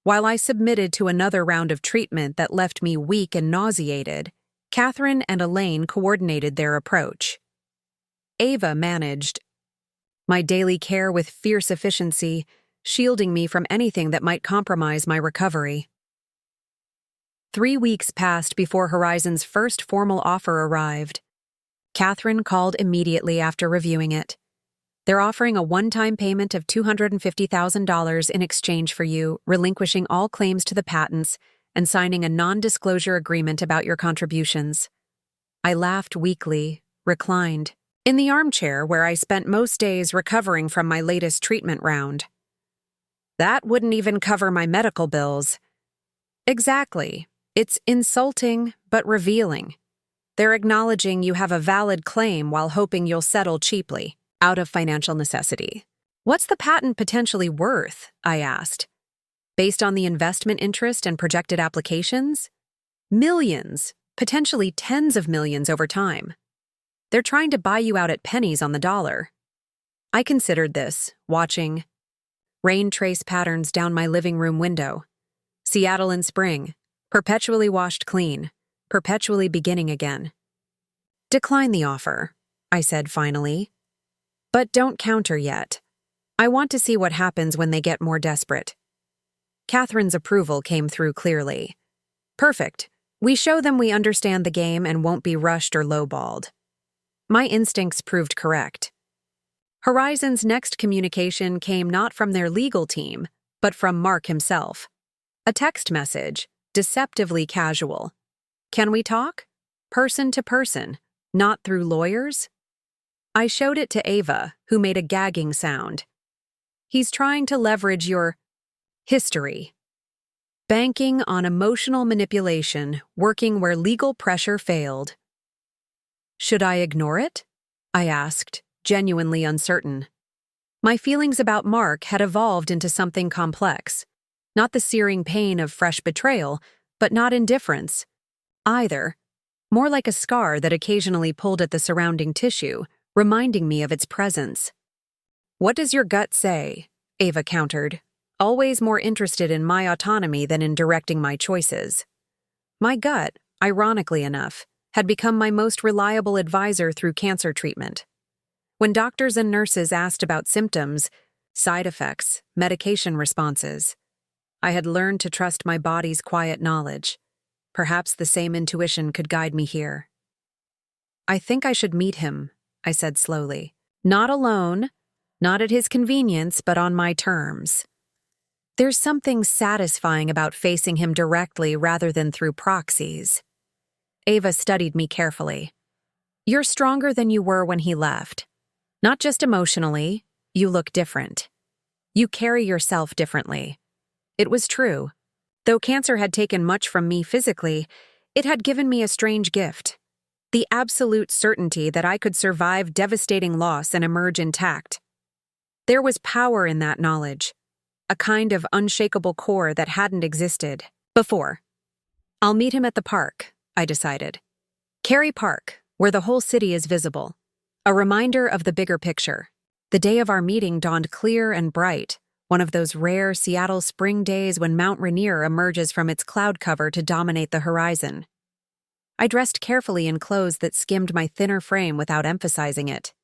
While I submitted to another round of treatment that left me weak and nauseated, Catherine and Elaine coordinated their approach. Ava managed my daily care with fierce efficiency, shielding me from anything that might compromise my recovery. 3 weeks passed before Horizon's first formal offer arrived. Catherine called immediately after reviewing it. They're offering a one-time payment of $250,000 in exchange for you relinquishing all claims to the patents and signing a non-disclosure agreement about your contributions. I laughed weakly, reclined, in the armchair where I spent most days recovering from my latest treatment round. That wouldn't even cover my medical bills. Exactly. It's insulting, but revealing. They're acknowledging you have a valid claim while hoping you'll settle cheaply, out of financial necessity. What's the patent potentially worth? I asked. Based on the investment interest and projected applications? Millions, potentially tens of millions over time. They're trying to buy you out at pennies on the dollar. I considered this, watching rain trace patterns down my living room window. Seattle in spring, perpetually washed clean, perpetually beginning again. Decline the offer, I said finally. But don't counter yet. I want to see what happens when they get more desperate. Catherine's approval came through clearly. Perfect. We show them we understand the game and won't be rushed or lowballed. My instincts proved correct. Horizon's next communication came not from their legal team, but from Mark himself. A text message, deceptively casual. Can we talk? Person to person, not through lawyers? I showed it to Ava, who made a gagging sound. He's trying to leverage your history. Banking on emotional manipulation, working where legal pressure failed. Should I ignore it? I asked, genuinely uncertain. My feelings about Mark had evolved into something complex. Not the searing pain of fresh betrayal, but not indifference. Either. More like a scar that occasionally pulled at the surrounding tissue, reminding me of its presence. What does your gut say? Ava countered, always more interested in my autonomy than in directing my choices. My gut, ironically enough, had become my most reliable advisor through cancer treatment. When doctors and nurses asked about symptoms, side effects, medication responses, I had learned to trust my body's quiet knowledge. Perhaps the same intuition could guide me here. I think I should meet him, I said slowly. Not alone, not at his convenience, but on my terms. There's something satisfying about facing him directly rather than through proxies. Ava studied me carefully. You're stronger than you were when he left. Not just emotionally, you look different. You carry yourself differently. It was true. Though cancer had taken much from me physically, it had given me a strange gift. The absolute certainty that I could survive devastating loss and emerge intact. There was power in that knowledge, a kind of unshakable core that hadn't existed before. I'll meet him at the park, I decided. Cary Park, where the whole city is visible. A reminder of the bigger picture. The day of our meeting dawned clear and bright, one of those rare Seattle spring days when Mount Rainier emerges from its cloud cover to dominate the horizon. I dressed carefully in clothes that skimmed my thinner frame without emphasizing it.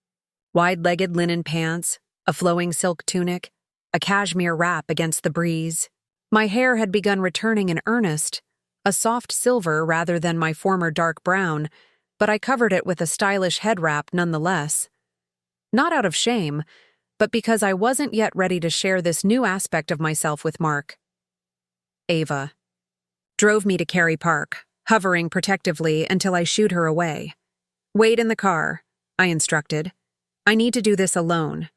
Wide-legged linen pants, a flowing silk tunic, a cashmere wrap against the breeze. My hair had begun returning in earnest, a soft silver rather than my former dark brown, but I covered it with a stylish head wrap nonetheless. Not out of shame, but because I wasn't yet ready to share this new aspect of myself with Mark. Ava drove me to Cary Park, hovering protectively until I shooed her away. Wait in the car, I instructed. I need to do this alone.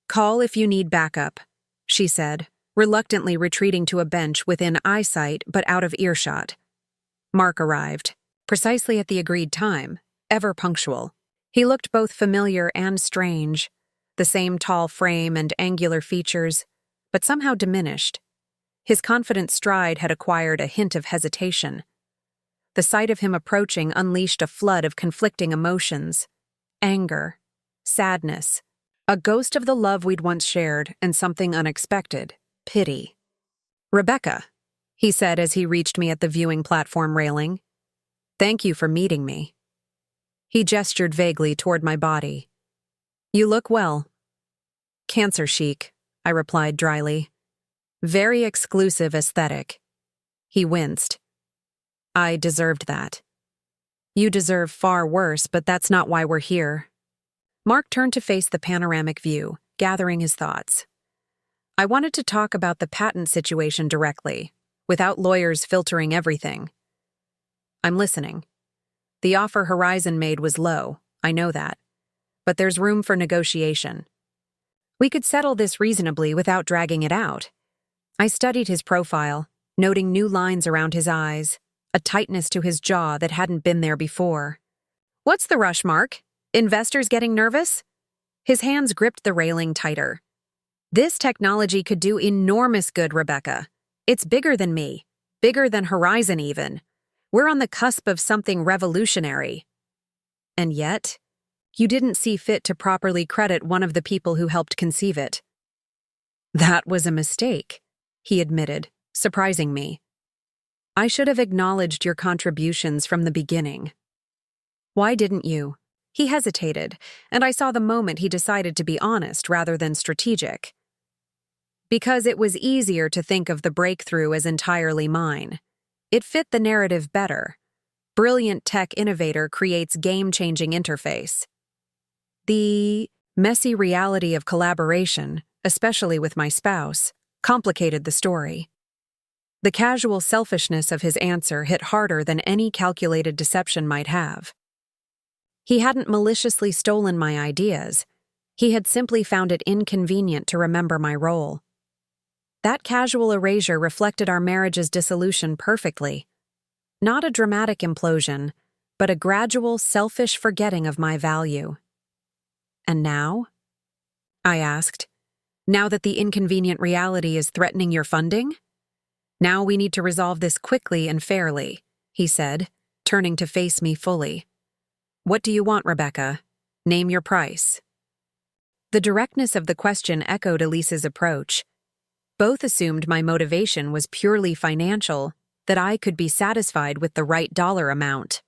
Call if you need backup, she said, reluctantly retreating to a bench within eyesight but out of earshot. Mark arrived, precisely at the agreed time, ever punctual. He looked both familiar and strange, the same tall frame and angular features, but somehow diminished. His confident stride had acquired a hint of hesitation. The sight of him approaching unleashed a flood of conflicting emotions. Anger, sadness, a ghost of the love we'd once shared, and something unexpected, pity. Rebecca, he said as he reached me at the viewing platform railing. Thank you for meeting me. He gestured vaguely toward my body. You look well. Cancer chic, I replied dryly. Very exclusive aesthetic. He winced. I deserved that. You deserve far worse, but that's not why we're here. Mark turned to face the panoramic view, gathering his thoughts. I wanted to talk about the patent situation directly, without lawyers filtering everything. I'm listening. The offer Horizon made was low, I know that. But there's room for negotiation. We could settle this reasonably without dragging it out. I studied his profile, noting new lines around his eyes, a tightness to his jaw that hadn't been there before. What's the rush, Mark? Investors getting nervous? His hands gripped the railing tighter. This technology could do enormous good, Rebecca. It's bigger than me, bigger than Horizon even. We're on the cusp of something revolutionary. And yet, you didn't see fit to properly credit one of the people who helped conceive it. That was a mistake, he admitted, surprising me. I should have acknowledged your contributions from the beginning. Why didn't you? He hesitated, and I saw the moment he decided to be honest rather than strategic. Because it was easier to think of the breakthrough as entirely mine. It fit the narrative better. Brilliant tech innovator creates game-changing interface. The messy reality of collaboration, especially with my spouse, complicated the story. The casual selfishness of his answer hit harder than any calculated deception might have. He hadn't maliciously stolen my ideas. He had simply found it inconvenient to remember my role. That casual erasure reflected our marriage's dissolution perfectly. Not a dramatic implosion, but a gradual, selfish forgetting of my value. And now? I asked. Now that the inconvenient reality is threatening your funding? Now we need to resolve this quickly and fairly, he said, turning to face me fully. What do you want, Rebecca? Name your price. The directness of the question echoed Elise's approach. Both assumed my motivation was purely financial, that I could be satisfied with the right dollar amount.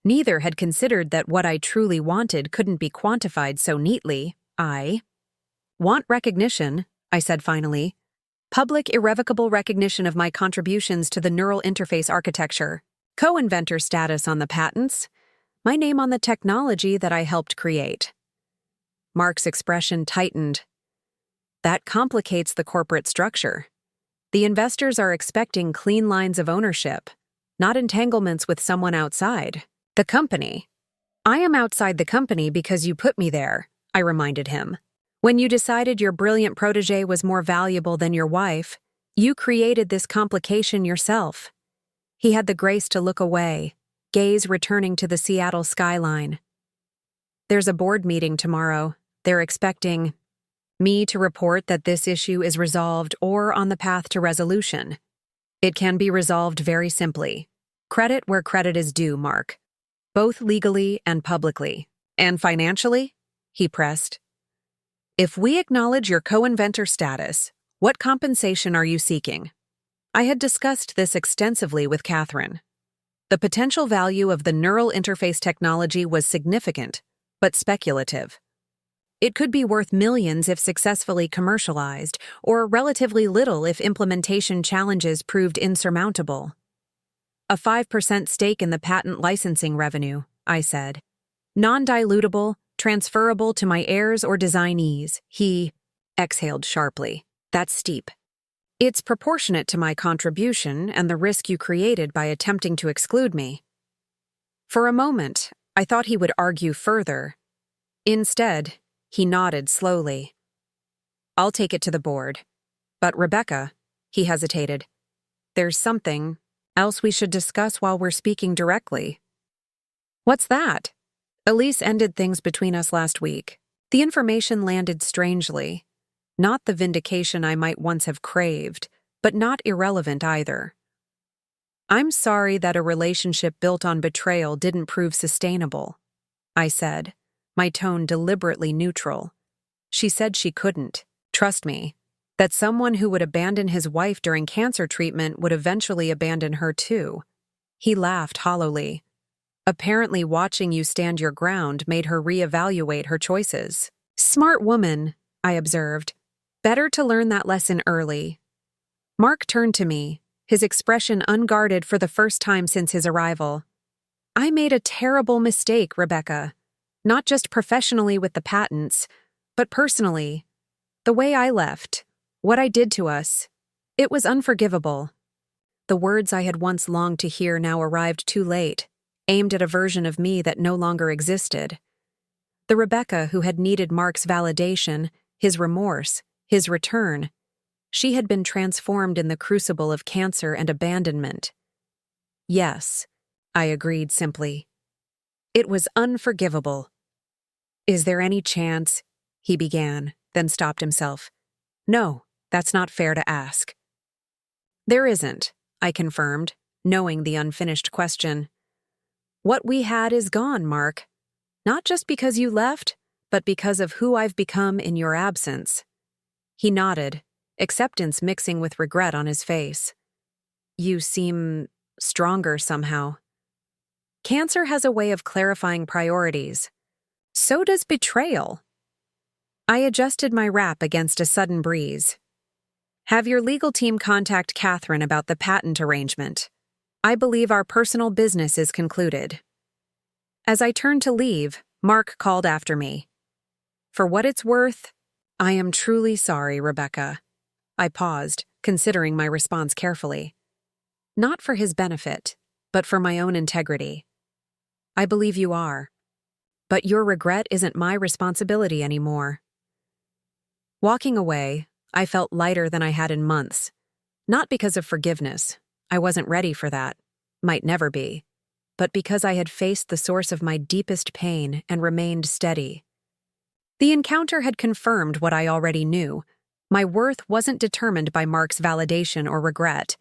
Neither had considered that what I truly wanted couldn't be quantified so neatly. I want recognition, I said finally. Public irrevocable recognition of my contributions to the neural interface architecture. Co-inventor status on the patents. My name on the technology that I helped create. Mark's expression tightened. That complicates the corporate structure. The investors are expecting clean lines of ownership, not entanglements with someone outside. The company. I am outside the company because you put me there, I reminded him. When you decided your brilliant protégé was more valuable than your wife, you created this complication yourself. He had the grace to look away, gaze returning to the Seattle skyline. There's a board meeting tomorrow. They're expecting me to report that this issue is resolved or on the path to resolution. It can be resolved very simply. Credit where credit is due, Mark. Both legally and publicly. And financially? He pressed. If we acknowledge your co-inventor status, what compensation are you seeking? I had discussed this extensively with Catherine. The potential value of the neural interface technology was significant, but speculative. It could be worth millions if successfully commercialized, or relatively little if implementation challenges proved insurmountable. A 5% stake in the patent licensing revenue, I said. Non-dilutable, transferable to my heirs or designees. He exhaled sharply. That's steep. It's proportionate to my contribution and the risk you created by attempting to exclude me. For a moment, I thought he would argue further. Instead, he nodded slowly. I'll take it to the board. But Rebecca, he hesitated. There's something else we should discuss while we're speaking directly. What's that? Elise ended things between us last week. The information landed strangely. Not the vindication I might once have craved, but not irrelevant either. I'm sorry that a relationship built on betrayal didn't prove sustainable, I said, my tone deliberately neutral. She said she couldn't. Trust me, that someone who would abandon his wife during cancer treatment would eventually abandon her too. He laughed hollowly. Apparently watching you stand your ground made her reevaluate her choices. Smart woman, I observed. Better to learn that lesson early. Mark turned to me, his expression unguarded for the first time since his arrival. I made a terrible mistake, Rebecca. Not just professionally with the patents, but personally. The way I left, what I did to us, it was unforgivable. The words I had once longed to hear now arrived too late, aimed at a version of me that no longer existed. The Rebecca who had needed Mark's validation, his remorse, his return. She had been transformed in the crucible of cancer and abandonment. Yes, I agreed simply. It was unforgivable. Is there any chance? He began, then stopped himself. No, that's not fair to ask. There isn't, I confirmed, knowing the unfinished question. What we had is gone, Mark. Not just because you left, but because of who I've become in your absence. He nodded, acceptance mixing with regret on his face. You seem stronger somehow. Cancer has a way of clarifying priorities. So does betrayal. I adjusted my wrap against a sudden breeze. Have your legal team contact Catherine about the patent arrangement. I believe our personal business is concluded. As I turned to leave, Mark called after me. For what it's worth, I am truly sorry, Rebecca. I paused, considering my response carefully. Not for his benefit, but for my own integrity. I believe you are. But your regret isn't my responsibility anymore. Walking away, I felt lighter than I had in months. Not because of forgiveness. I wasn't ready for that. Might never be. But because I had faced the source of my deepest pain and remained steady. The encounter had confirmed what I already knew. My worth wasn't determined by Mark's validation or regret.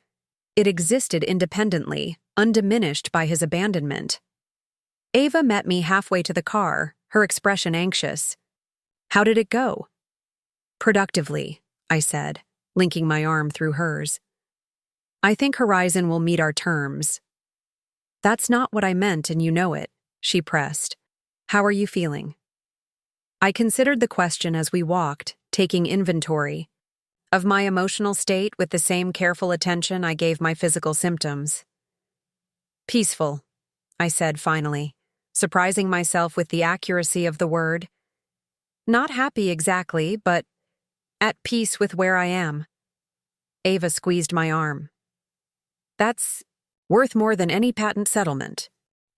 It existed independently, undiminished by his abandonment. Ava met me halfway to the car, her expression anxious. How did it go? Productively, I said, linking my arm through hers. I think Horizon will meet our terms. That's not what I meant and you know it, she pressed. How are you feeling? I considered the question as we walked, taking inventory of my emotional state with the same careful attention I gave my physical symptoms. Peaceful, I said finally, surprising myself with the accuracy of the word. Not happy exactly, but at peace with where I am. Ava squeezed my arm. That's worth more than any patent settlement.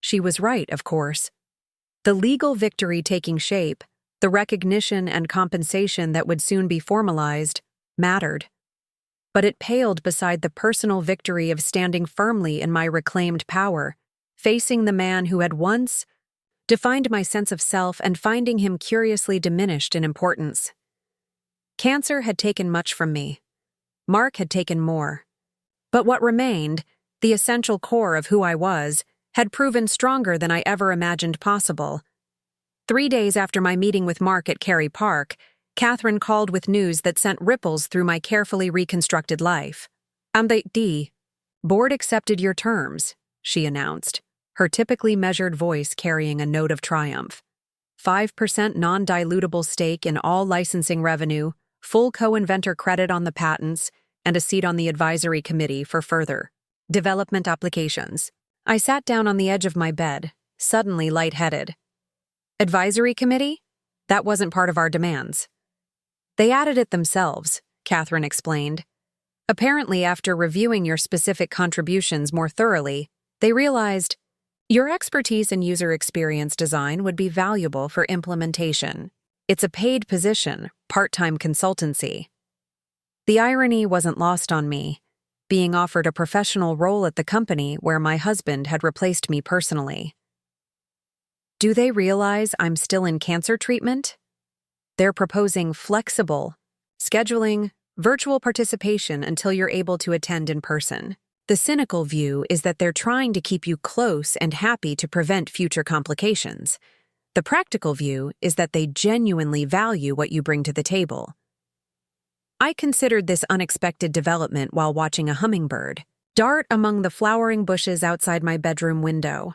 She was right, of course. The legal victory taking shape, the recognition and compensation that would soon be formalized, mattered. But it paled beside the personal victory of standing firmly in my reclaimed power, facing the man who had once defined my sense of self and finding him curiously diminished in importance. Cancer had taken much from me. Mark had taken more. But what remained, the essential core of who I was, had proven stronger than I ever imagined possible. 3 days after my meeting with Mark at Cary Park, Catherine called with news that sent ripples through my carefully reconstructed life. The board accepted your terms, she announced, her typically measured voice carrying a note of triumph. 5% non-dilutable stake in all licensing revenue, full co-inventor credit on the patents, and a seat on the advisory committee for further development applications. I sat down on the edge of my bed, suddenly lightheaded. Advisory committee? That wasn't part of our demands. They added it themselves, Catherine explained. Apparently, after reviewing your specific contributions more thoroughly, they realized your expertise in user experience design would be valuable for implementation. It's a paid position, part-time consultancy. The irony wasn't lost on me, being offered a professional role at the company where my husband had replaced me personally. Do they realize I'm still in cancer treatment? They're proposing flexible scheduling, virtual participation until you're able to attend in person. The cynical view is that they're trying to keep you close and happy to prevent future complications. The practical view is that they genuinely value what you bring to the table. I considered this unexpected development while watching a hummingbird dart among the flowering bushes outside my bedroom window.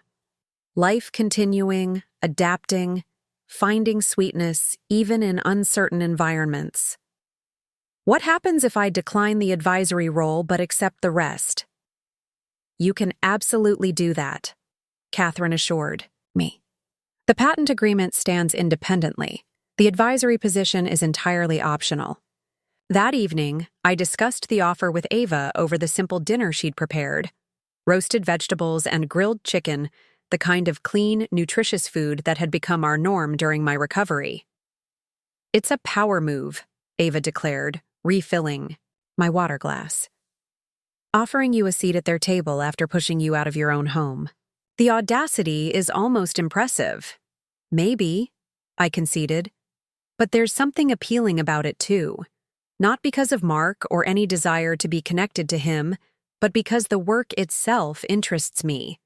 Life continuing, adapting, finding sweetness even in uncertain environments. What happens if I decline the advisory role but accept the rest? You can absolutely do that, Catherine assured me. The patent agreement stands independently. The advisory position is entirely optional. That evening, I discussed the offer with Ava over the simple dinner she'd prepared: roasted vegetables and grilled chicken, the kind of clean, nutritious food that had become our norm during my recovery. "It's a power move," Ava declared, refilling my water glass. "Offering you a seat at their table after pushing you out of your own home. The audacity is almost impressive." "Maybe," I conceded, "but there's something appealing about it too. Not because of Mark or any desire to be connected to him, but because the work itself interests me.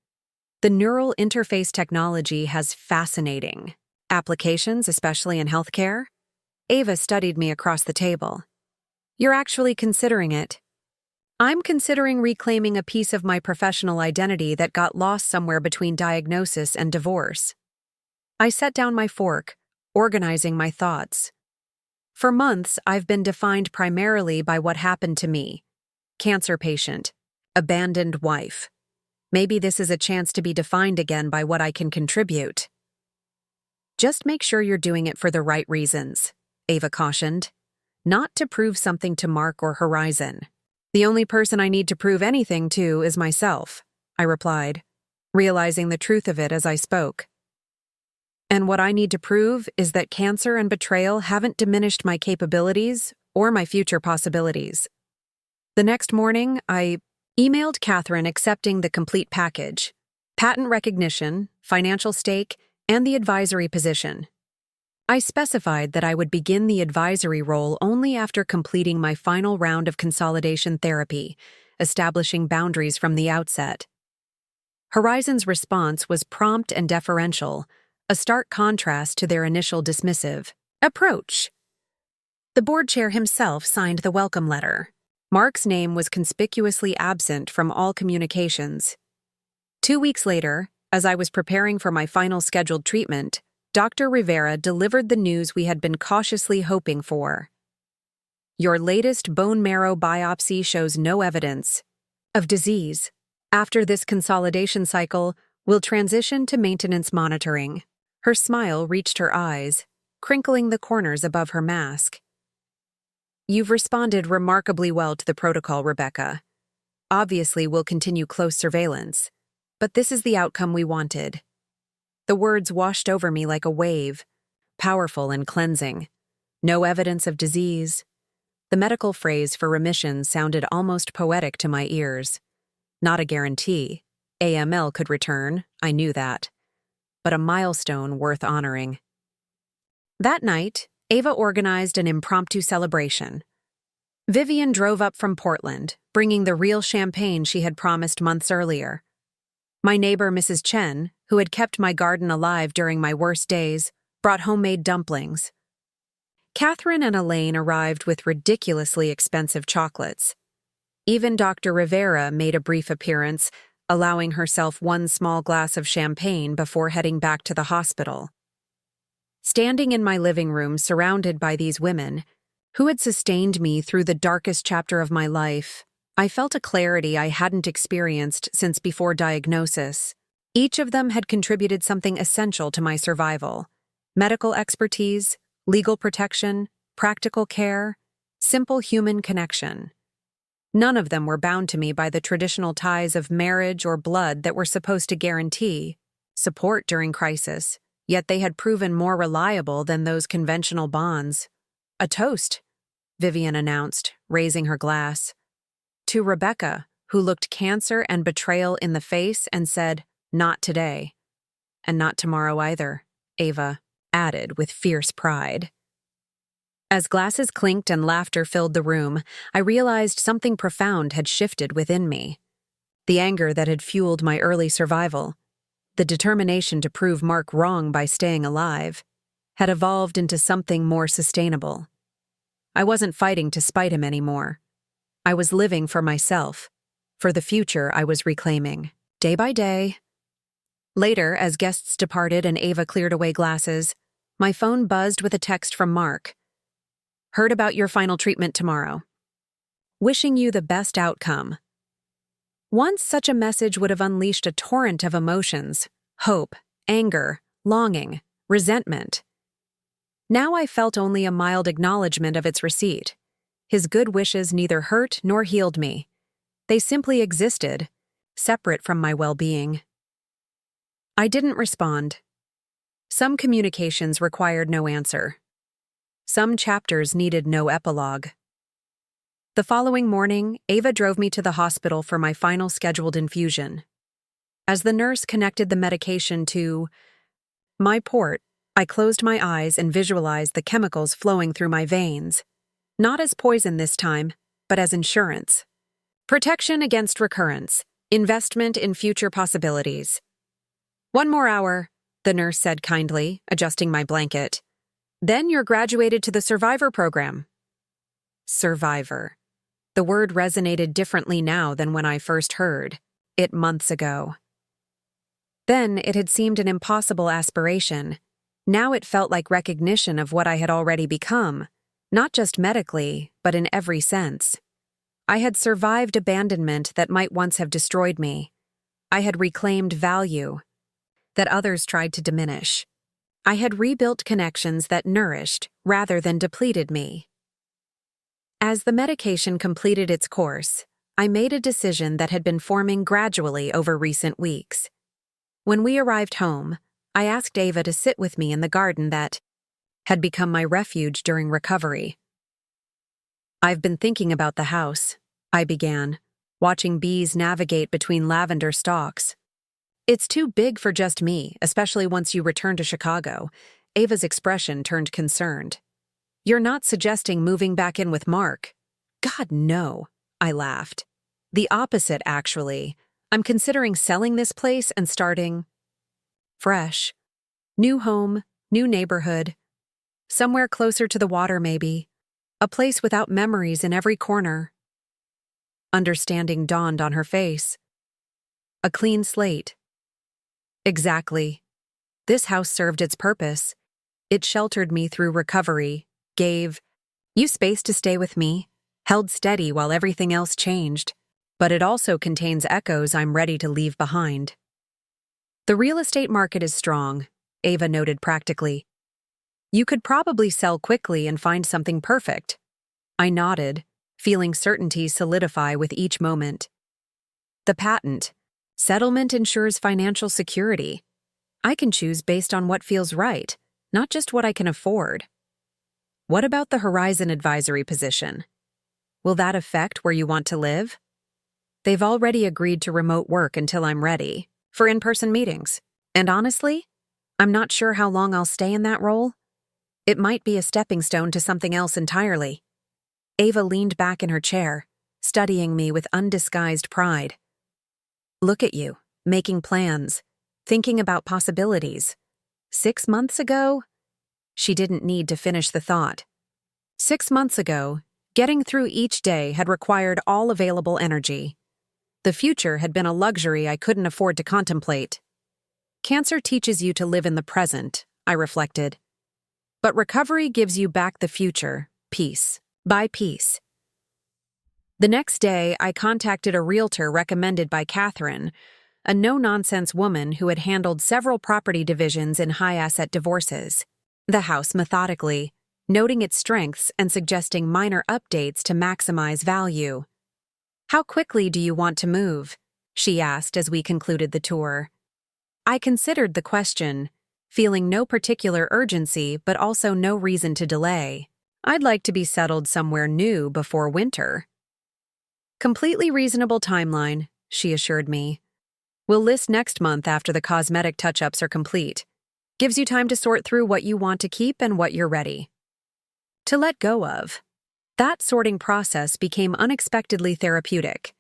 The neural interface technology has fascinating applications, especially in healthcare." Ava studied me across the table. "You're actually considering it?" "I'm considering reclaiming a piece of my professional identity that got lost somewhere between diagnosis and divorce." I set down my fork, organizing my thoughts. For months, I've been defined primarily by what happened to me: cancer patient, abandoned wife. Maybe this is a chance to be defined again by what I can contribute. "Just make sure you're doing it for the right reasons," Ava cautioned. "Not to prove something to Mark or Horizon. The only person I need to prove anything to is myself," I replied, realizing the truth of it as I spoke. "And what I need to prove is that cancer and betrayal haven't diminished my capabilities or my future possibilities." The next morning, I emailed Catherine accepting the complete package: patent recognition, financial stake, and the advisory position. I specified that I would begin the advisory role only after completing my final round of consolidation therapy, establishing boundaries from the outset. Horizon's response was prompt and deferential, a stark contrast to their initial dismissive approach. The board chair himself signed the welcome letter. Mark's name was conspicuously absent from all communications. 2 weeks later, as I was preparing for my final scheduled treatment, Dr. Rivera delivered the news we had been cautiously hoping for. "Your latest bone marrow biopsy shows no evidence of disease. After this consolidation cycle, we'll transition to maintenance monitoring." Her smile reached her eyes, crinkling the corners above her mask. "You've responded remarkably well to the protocol, Rebecca. Obviously, we'll continue close surveillance, but this is the outcome we wanted." The words washed over me like a wave, powerful and cleansing. No evidence of disease. The medical phrase for remission sounded almost poetic to my ears. Not a guarantee. AML could return, I knew that. But a milestone worth honoring. That night, Ava organized an impromptu celebration. Vivian drove up from Portland, bringing the real champagne she had promised months earlier. My neighbor, Mrs. Chen, who had kept my garden alive during my worst days, brought homemade dumplings. Catherine and Elaine arrived with ridiculously expensive chocolates. Even Dr. Rivera made a brief appearance, allowing herself one small glass of champagne before heading back to the hospital. Standing in my living room surrounded by these women, who had sustained me through the darkest chapter of my life, I felt a clarity I hadn't experienced since before diagnosis. Each of them had contributed something essential to my survival: medical expertise, legal protection, practical care, simple human connection. None of them were bound to me by the traditional ties of marriage or blood that were supposed to guarantee support during crisis, yet they had proven more reliable than those conventional bonds. "A toast," Vivian announced, raising her glass. To Rebecca, who looked cancer and betrayal in the face and said, "Not today." "And not tomorrow either," Ava added with fierce pride. As glasses clinked and laughter filled the room, I realized something profound had shifted within me. The anger that had fueled my early survival, the determination to prove Mark wrong by staying alive, had evolved into something more sustainable. I wasn't fighting to spite him anymore. I was living for myself, for the future I was reclaiming, day by day. Later, as guests departed and Ava cleared away glasses, My phone buzzed with a text from Mark. Heard about your final treatment tomorrow. Wishing you the best outcome. Once such a message would have unleashed a torrent of emotions: hope, anger, longing, resentment. Now I felt only a mild acknowledgement of its receipt. His good wishes neither hurt nor healed me. They simply existed, separate from my well-being. I didn't respond. Some communications required no answer. Some chapters needed no epilogue. The following morning, Ava drove me to the hospital for my final scheduled infusion. As the nurse connected the medication to my port, I closed my eyes and visualized the chemicals flowing through my veins. Not as poison this time, but as insurance. Protection against recurrence. Investment in future possibilities. 1 more hour, the nurse said kindly, adjusting my blanket. Then you're graduated to the Survivor program. Survivor. The word resonated differently now than when I first heard it months ago. Then it had seemed an impossible aspiration. Now it felt like recognition of what I had already become, not just medically, but in every sense. I had survived abandonment that might once have destroyed me. I had reclaimed value that others tried to diminish. I had rebuilt connections that nourished rather than depleted me. As the medication completed its course, I made a decision that had been forming gradually over recent weeks. When we arrived home, I asked Ava to sit with me in the garden that had become my refuge during recovery. I've been thinking about the house, I began, watching bees navigate between lavender stalks. It's too big for just me, especially once you return to Chicago. Ava's expression turned concerned. You're not suggesting moving back in with Mark? God, no, I laughed. The opposite, actually. I'm considering selling this place and starting fresh. New home, new neighborhood. Somewhere closer to the water, maybe. A place without memories in every corner. Understanding dawned on her face. A clean slate. Exactly. This house served its purpose. It sheltered me through recovery, gave you space to stay with me, held steady while everything else changed, but it also contains echoes I'm ready to leave behind. The real estate market is strong, Ava noted practically. You could probably sell quickly and find something perfect. I nodded, feeling certainty solidify with each moment. The patent. Settlement ensures financial security. I can choose based on what feels right, not just what I can afford. What about the Horizon advisory position? Will that affect where you want to live? They've already agreed to remote work until I'm ready, for in-person meetings. And honestly, I'm not sure how long I'll stay in that role. It might be a stepping stone to something else entirely. Ava leaned back in her chair, studying me with undisguised pride. Look at you, making plans, thinking about possibilities. 6 months ago? She didn't need to finish the thought. 6 months ago, getting through each day had required all available energy. The future had been a luxury I couldn't afford to contemplate. Cancer teaches you to live in the present, I reflected. But recovery gives you back the future, piece by piece. The next day, I contacted a realtor recommended by Catherine, a no-nonsense woman who had handled several property divisions in high-asset divorces. The house methodically, noting its strengths and suggesting minor updates to maximize value. How quickly do you want to move? She asked as we concluded the tour. I considered the question, feeling no particular urgency but also no reason to delay. I'd like to be settled somewhere new before winter. Completely reasonable timeline, she assured me. We'll list next month after the cosmetic touch-ups are complete. Gives you time to sort through what you want to keep and what you're ready to let go of. That sorting process became unexpectedly therapeutic.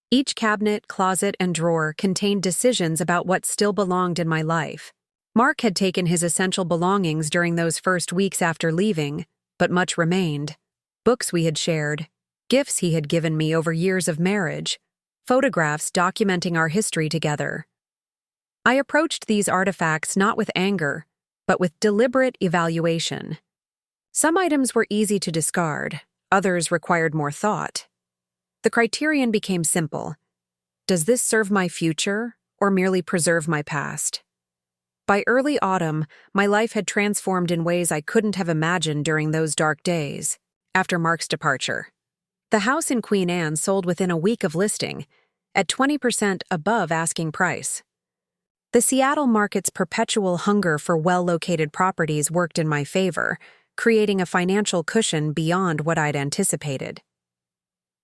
Each cabinet, closet, and drawer contained decisions about what still belonged in my life. Mark had taken his essential belongings during those first weeks after leaving, but much remained. Books we had shared, gifts he had given me over years of marriage, photographs documenting our history together. I approached these artifacts not with anger, but with deliberate evaluation. Some items were easy to discard, others required more thought. The criterion became simple. Does this serve my future or merely preserve my past? By early autumn, my life had transformed in ways I couldn't have imagined during those dark days, after Mark's departure. The house in Queen Anne sold within a week of listing, at 20% above asking price. The Seattle market's perpetual hunger for well-located properties worked in my favor, creating a financial cushion beyond what I'd anticipated.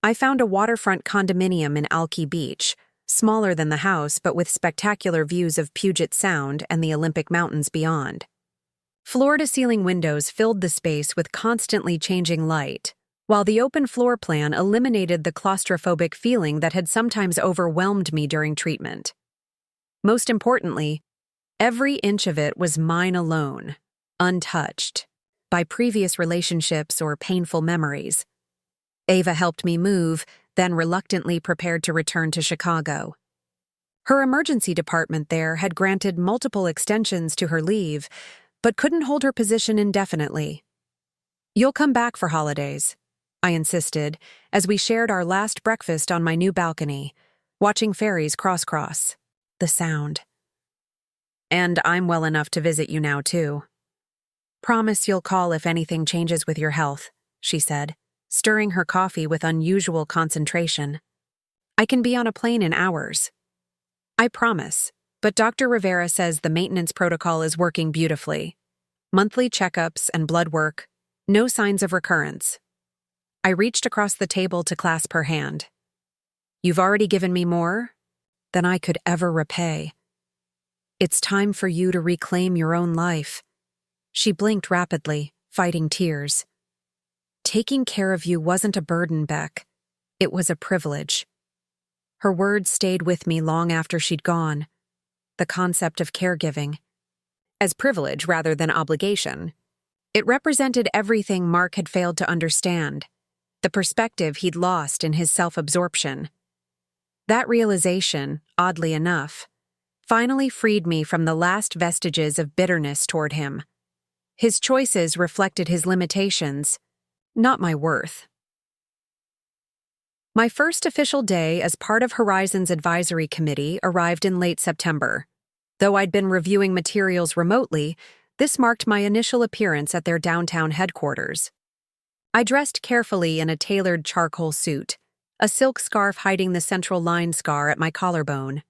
I found a waterfront condominium in Alki Beach, smaller than the house but with spectacular views of Puget Sound and the Olympic Mountains beyond. Floor-to-ceiling windows filled the space with constantly changing light, while the open floor plan eliminated the claustrophobic feeling that had sometimes overwhelmed me during treatment. Most importantly, every inch of it was mine alone, untouched by previous relationships or painful memories. Ava helped me move, then reluctantly prepared to return to Chicago. Her emergency department there had granted multiple extensions to her leave, but couldn't hold her position indefinitely. "You'll come back for holidays," I insisted, as we shared our last breakfast on my new balcony, watching ferries cross-cross. The sound. "And I'm well enough to visit you now, too." "Promise you'll call if anything changes with your health," she said, stirring her coffee with unusual concentration. "I can be on a plane in hours." "I promise, but Dr. Rivera says the maintenance protocol is working beautifully. Monthly checkups and blood work, no signs of recurrence." I reached across the table to clasp her hand. "You've already given me more than I could ever repay. It's time for you to reclaim your own life." She blinked rapidly, fighting tears. "Taking care of you wasn't a burden, Beck. It was a privilege." Her words stayed with me long after she'd gone. The concept of caregiving. As privilege rather than obligation. It represented everything Mark had failed to understand, the perspective he'd lost in his self-absorption. That realization, oddly enough, finally freed me from the last vestiges of bitterness toward him. His choices reflected his limitations, not my worth. My first official day as part of Horizon's advisory committee arrived in late September. Though I'd been reviewing materials remotely, this marked my initial appearance at their downtown headquarters. I dressed carefully in a tailored charcoal suit, a silk scarf hiding the central line scar at my collarbone.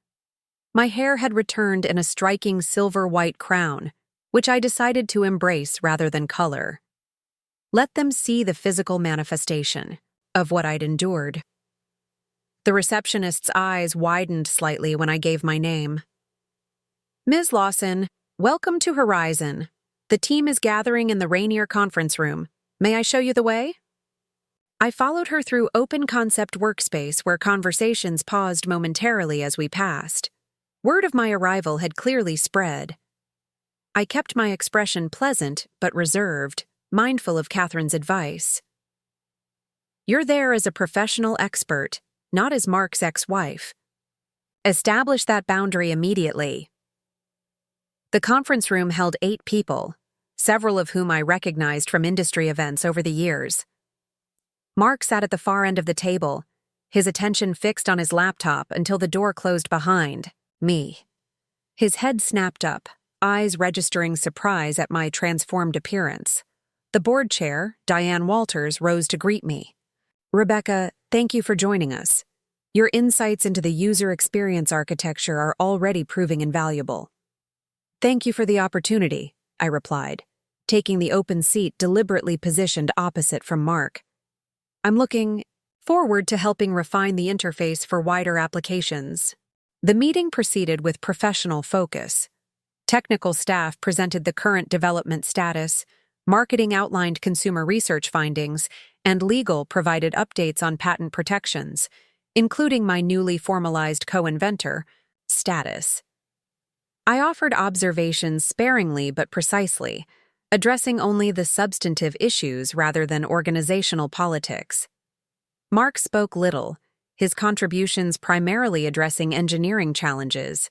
My hair had returned in a striking silver-white crown, which I decided to embrace rather than color. Let them see the physical manifestation of what I'd endured. The receptionist's eyes widened slightly when I gave my name. "Ms. Lawson, welcome to Horizon. The team is gathering in the Rainier conference room. May I show you the way?" I followed her through open-concept workspace where conversations paused momentarily as we passed. Word of my arrival had clearly spread. I kept my expression pleasant but reserved, mindful of Catherine's advice. "You're there as a professional expert, not as Mark's ex-wife. Establish that boundary immediately." The conference room held 8 people, several of whom I recognized from industry events over the years. Mark sat at the far end of the table, his attention fixed on his laptop until the door closed behind me. His head snapped up, eyes registering surprise at my transformed appearance. The board chair, Diane Walters, rose to greet me. "Rebecca, thank you for joining us. Your insights into the user experience architecture are already proving invaluable." "Thank you for the opportunity," I replied, taking the open seat deliberately positioned opposite from Mark. "I'm looking forward to helping refine the interface for wider applications." The meeting proceeded with professional focus. Technical staff presented the current development status, marketing outlined consumer research findings, and legal provided updates on patent protections, including my newly formalized co-inventor status. I offered observations sparingly but precisely, addressing only the substantive issues rather than organizational politics. Mark spoke little, his contributions primarily addressing engineering challenges.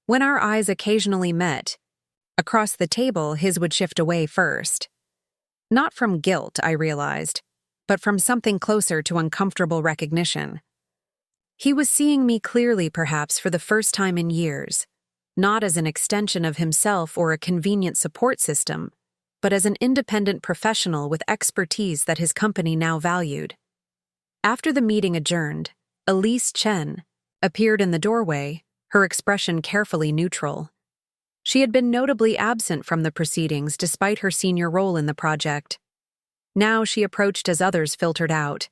When our eyes occasionally met, Across the table, his would shift away first. Not from guilt, I realized, but from something closer to uncomfortable recognition. He was seeing me clearly, perhaps for the first time in years, not as an extension of himself or a convenient support system, but as an independent professional with expertise that his company now valued. After the meeting adjourned, Elise Chen appeared in the doorway, her expression carefully neutral. She had been notably absent from the proceedings despite her senior role in the project. Now she approached as others filtered out,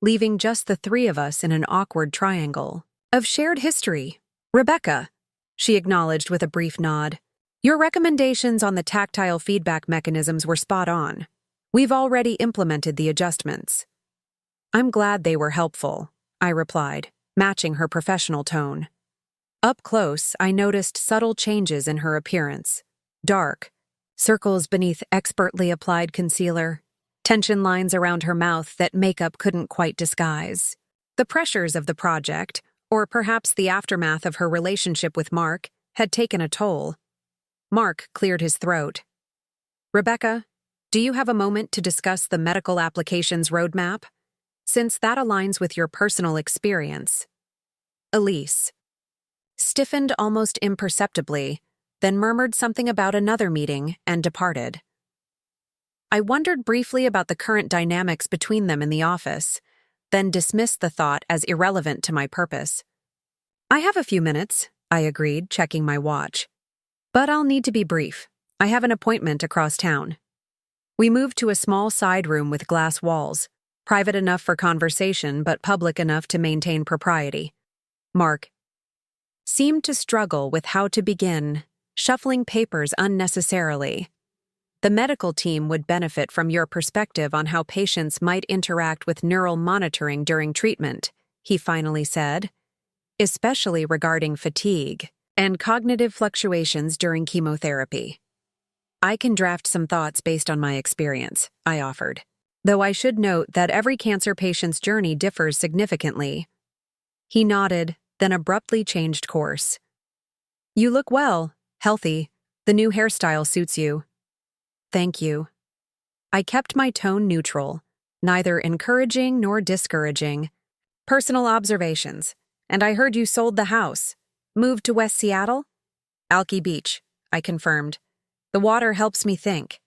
leaving just the three of us in an awkward triangle of shared history. "Rebecca," she acknowledged with a brief nod, "your recommendations on the tactile feedback mechanisms were spot on. We've already implemented the adjustments." "I'm glad they were helpful," I replied, matching her professional tone. Up close, I noticed subtle changes in her appearance. Dark, circles beneath expertly applied concealer, tension lines around her mouth that makeup couldn't quite disguise. The pressures of the project, or perhaps the aftermath of her relationship with Mark, had taken a toll. Mark cleared his throat. "Rebecca, do you have a moment to discuss the medical applications roadmap? Since that aligns with your personal experience." Elise stiffened almost imperceptibly, then murmured something about another meeting and departed. I wondered briefly about the current dynamics between them in the office, then dismissed the thought as irrelevant to my purpose. "I have a few minutes," I agreed, checking my watch. "But I'll need to be brief. I have an appointment across town." We moved to a small side room with glass walls, private enough for conversation but public enough to maintain propriety. Mark seemed to struggle with how to begin, shuffling papers unnecessarily. "The medical team would benefit from your perspective on how patients might interact with neural monitoring during treatment," he finally said, "especially regarding fatigue and cognitive fluctuations during chemotherapy." "I can draft some thoughts based on my experience," I offered, though I should note that every cancer patient's journey differs significantly. He nodded, then abruptly changed course. "You look well, healthy. The new hairstyle suits you." "Thank you." I kept my tone neutral, neither encouraging nor discouraging. "Personal observations. And I heard you sold the house. Moved to West Seattle?" "Alki Beach," I confirmed. "The water helps me think."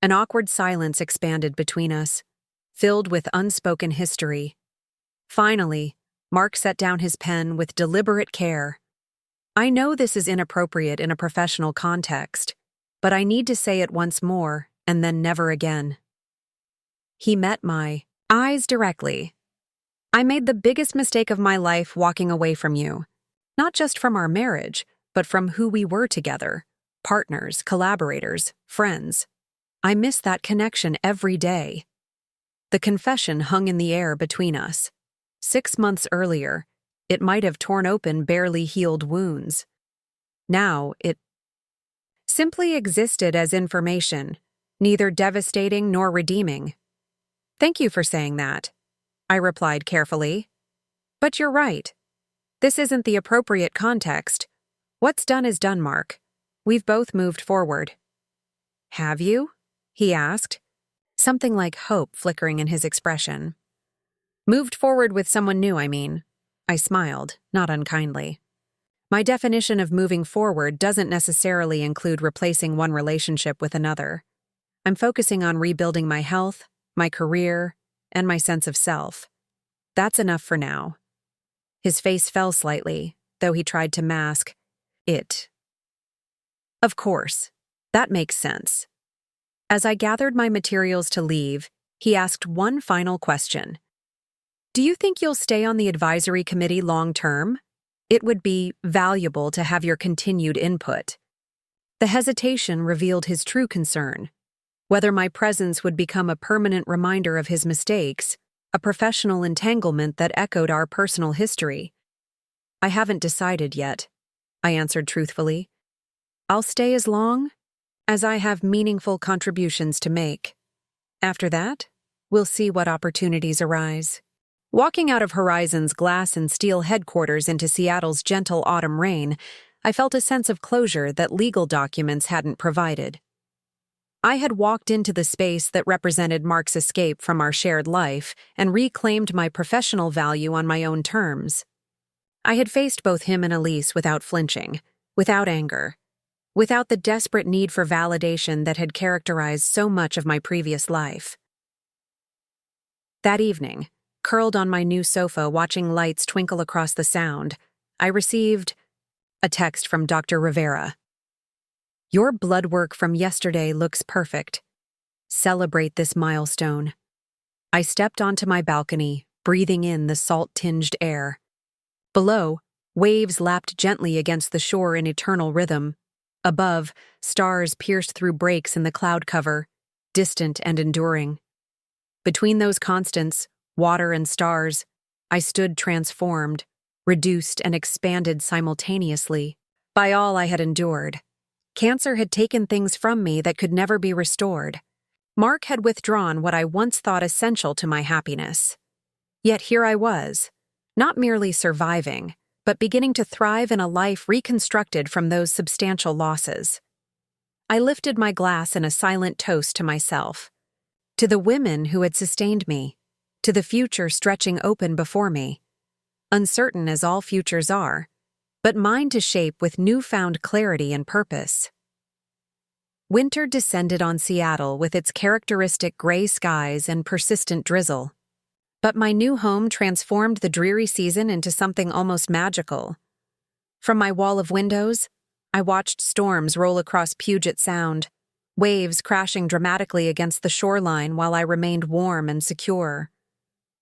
An awkward silence expanded between us, filled with unspoken history. Finally, Mark set down his pen with deliberate care. "I know this is inappropriate in a professional context, but I need to say it once more and then never again." He met my eyes directly. "I made the biggest mistake of my life walking away from you. Not just from our marriage, but from who we were together. Partners, collaborators, friends. I miss that connection every day." The confession hung in the air between us. 6 months earlier, it might have torn open barely healed wounds. Now, it simply existed as information, neither devastating nor redeeming. "Thank you for saying that," I replied carefully. "But you're right. This isn't the appropriate context. What's done is done, Mark. We've both moved forward." "Have you?" he asked, something like hope flickering in his expression. "Moved forward with someone new, I mean." I smiled, not unkindly. My definition of moving forward doesn't necessarily include replacing one relationship with another. I'm focusing on rebuilding my health, my career, and my sense of self. That's enough for now. His face fell slightly, though he tried to mask it. "Of course, that makes sense." As I gathered my materials to leave, he asked one final question. "Do you think you'll stay on the advisory committee long term? It would be valuable to have your continued input." The hesitation revealed his true concern. Whether my presence would become a permanent reminder of his mistakes, a professional entanglement that echoed our personal history. "I haven't decided yet," I answered truthfully. "I'll stay as long as I have meaningful contributions to make. After that, we'll see what opportunities arise." Walking out of Horizon's glass and steel headquarters into Seattle's gentle autumn rain, I felt a sense of closure that legal documents hadn't provided. I had walked into the space that represented Mark's escape from our shared life and reclaimed my professional value on my own terms. I had faced both him and Elise without flinching, without anger, without the desperate need for validation that had characterized so much of my previous life. That evening, curled on my new sofa watching lights twinkle across the Sound, I received a text from Dr. Rivera. "Your blood work from yesterday looks perfect. Celebrate this milestone." I stepped onto my balcony, breathing in the salt-tinged air. Below, waves lapped gently against the shore in eternal rhythm. Above, stars pierced through breaks in the cloud cover, distant and enduring. Between those constants, water and stars, I stood transformed, reduced and expanded simultaneously, by all I had endured. Cancer had taken things from me that could never be restored. Mark had withdrawn what I once thought essential to my happiness. Yet here I was, not merely surviving, but beginning to thrive in a life reconstructed from those substantial losses. I lifted my glass in a silent toast to myself, to the women who had sustained me, to the future stretching open before me, uncertain as all futures are, but mine to shape with newfound clarity and purpose. Winter descended on Seattle with its characteristic gray skies and persistent drizzle. But my new home transformed the dreary season into something almost magical. From my wall of windows, I watched storms roll across Puget Sound, waves crashing dramatically against the shoreline while I remained warm and secure.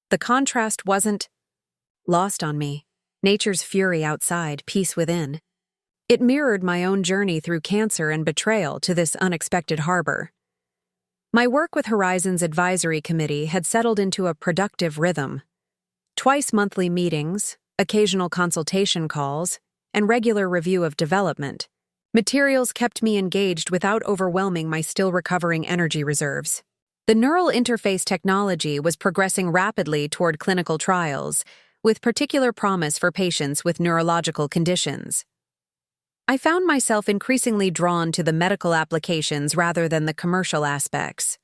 The contrast wasn't lost on me. Nature's fury outside, peace within. It mirrored my own journey through cancer and betrayal to this unexpected harbor. My work with Horizon's advisory committee had settled into a productive rhythm. Twice-monthly meetings, occasional consultation calls, and regular review of development. Materials kept me engaged without overwhelming my still-recovering energy reserves. The neural interface technology was progressing rapidly toward clinical trials, with particular promise for patients with neurological conditions. I found myself increasingly drawn to the medical applications rather than the commercial aspects.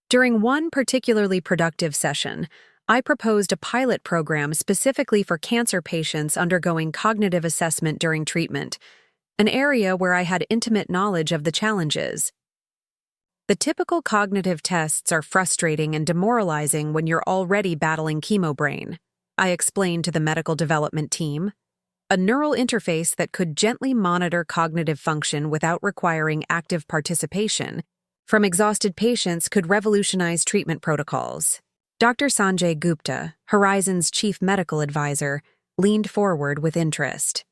During one particularly productive session, I proposed a pilot program specifically for cancer patients undergoing cognitive assessment during treatment, an area where I had intimate knowledge of the challenges. The typical cognitive tests are frustrating and demoralizing when you're already battling chemobrain, I explained to the medical development team. A neural interface that could gently monitor cognitive function without requiring active participation from exhausted patients could revolutionize treatment protocols. Dr. Sanjay Gupta, Horizon's chief medical advisor, leaned forward with interest.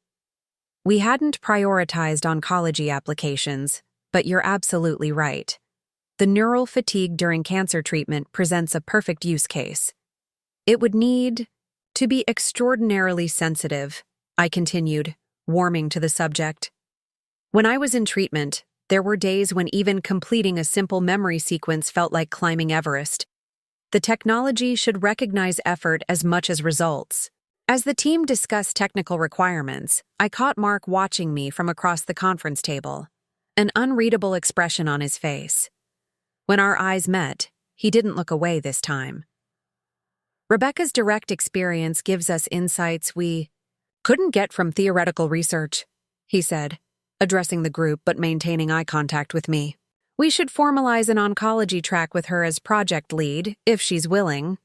"We hadn't prioritized oncology applications, but you're absolutely right. The neural fatigue during cancer treatment presents a perfect use case. It would need to be extraordinarily sensitive," I continued, warming to the subject. "When I was in treatment, there were days when even completing a simple memory sequence felt like climbing Everest. The technology should recognize effort as much as results." As the team discussed technical requirements, I caught Mark watching me from across the conference table, an unreadable expression on his face. When our eyes met, he didn't look away this time. "Rebecca's direct experience gives us insights we couldn't get from theoretical research," he said, addressing the group but maintaining eye contact with me. "We should formalize an oncology track with her as project lead, if she's willing."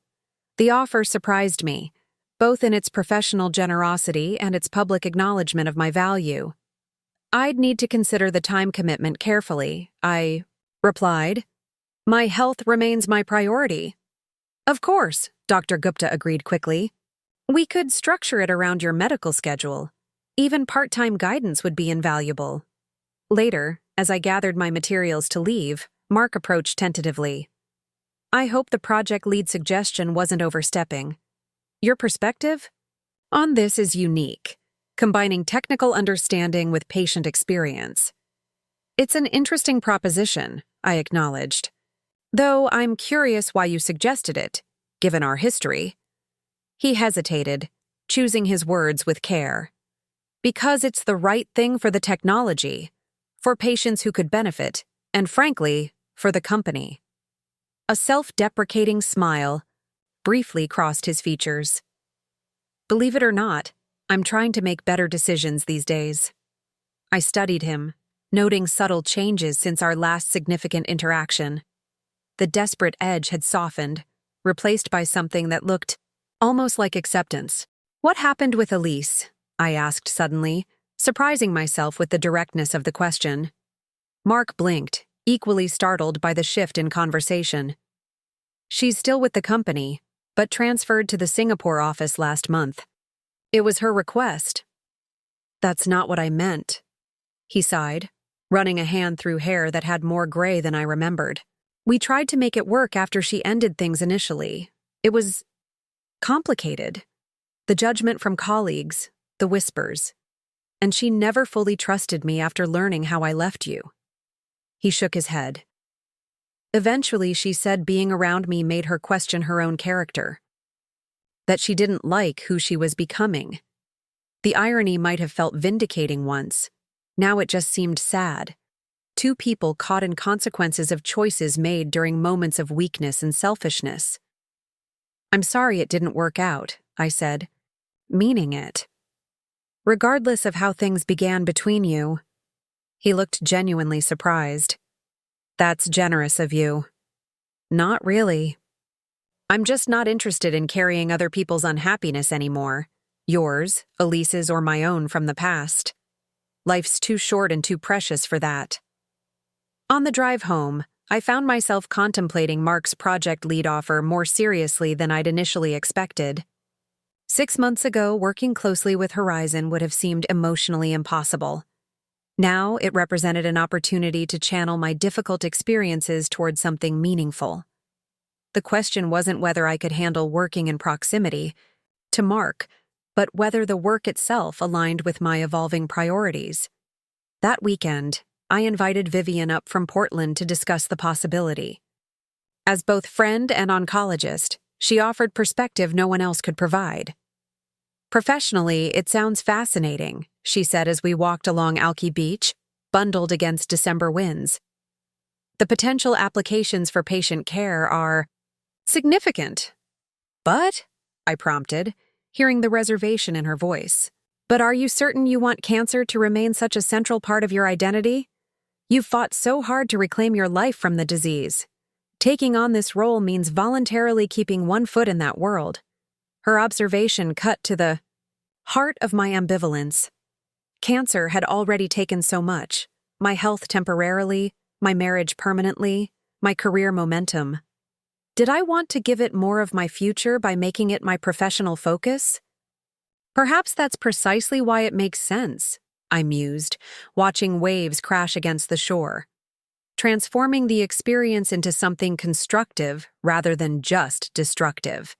The offer surprised me, both in its professional generosity and its public acknowledgement of my value. "I'd need to consider the time commitment carefully," I replied. "My health remains my priority." "Of course," Dr. Gupta agreed quickly. "We could structure it around your medical schedule. Even part-time guidance would be invaluable." Later, as I gathered my materials to leave, Mark approached tentatively. "I hope the project lead suggestion wasn't overstepping. Your perspective on this is unique, combining technical understanding with patient experience." "It's an interesting proposition," I acknowledged. "Though I'm curious why you suggested it, given our history." He hesitated, choosing his words with care. Because it's the right thing for the technology, for patients who could benefit, and frankly, for the company. A self-deprecating smile briefly crossed his features. Believe it or not, I'm trying to make better decisions these days. I studied him, noting subtle changes since our last significant interaction. The desperate edge had softened, replaced by something that looked almost like acceptance. What happened with Elise? I asked suddenly, surprising myself with the directness of the question. Mark blinked, equally startled by the shift in conversation. She's still with the company, but transferred to the Singapore office last month. It was her request. That's not what I meant, he sighed, running a hand through hair that had more gray than I remembered. We tried to make it work after she ended things initially. It was complicated. The judgment from colleagues, the whispers. And she never fully trusted me after learning how I left you. He shook his head. Eventually, she said being around me made her question her own character. That she didn't like who she was becoming. The irony might have felt vindicating once. Now it just seemed sad. Two people caught in consequences of choices made during moments of weakness and selfishness. I'm sorry it didn't work out, I said, meaning it. Regardless of how things began between you. He looked genuinely surprised. That's generous of you. Not really. I'm just not interested in carrying other people's unhappiness anymore. Yours, Elise's, or my own from the past. Life's too short and too precious for that. On the drive home, I found myself contemplating Mark's project lead offer more seriously than I'd initially expected. 6 months ago, working closely with Horizon would have seemed emotionally impossible. Now, it represented an opportunity to channel my difficult experiences toward something meaningful. The question wasn't whether I could handle working in proximity to Mark, but whether the work itself aligned with my evolving priorities. That weekend, I invited Vivian up from Portland to discuss the possibility. As both friend and oncologist, she offered perspective no one else could provide. Professionally, it sounds fascinating, she said as we walked along Alki Beach, bundled against December winds. The potential applications for patient care are significant. But, I prompted, hearing the reservation in her voice. But are you certain you want cancer to remain such a central part of your identity? You've fought so hard to reclaim your life from the disease. Taking on this role means voluntarily keeping one foot in that world. Her observation cut to the heart of my ambivalence. Cancer had already taken so much. My health temporarily, my marriage permanently, my career momentum. Did I want to give it more of my future by making it my professional focus? Perhaps that's precisely why it makes sense, I mused, watching waves crash against the shore. Transforming the experience into something constructive rather than just destructive.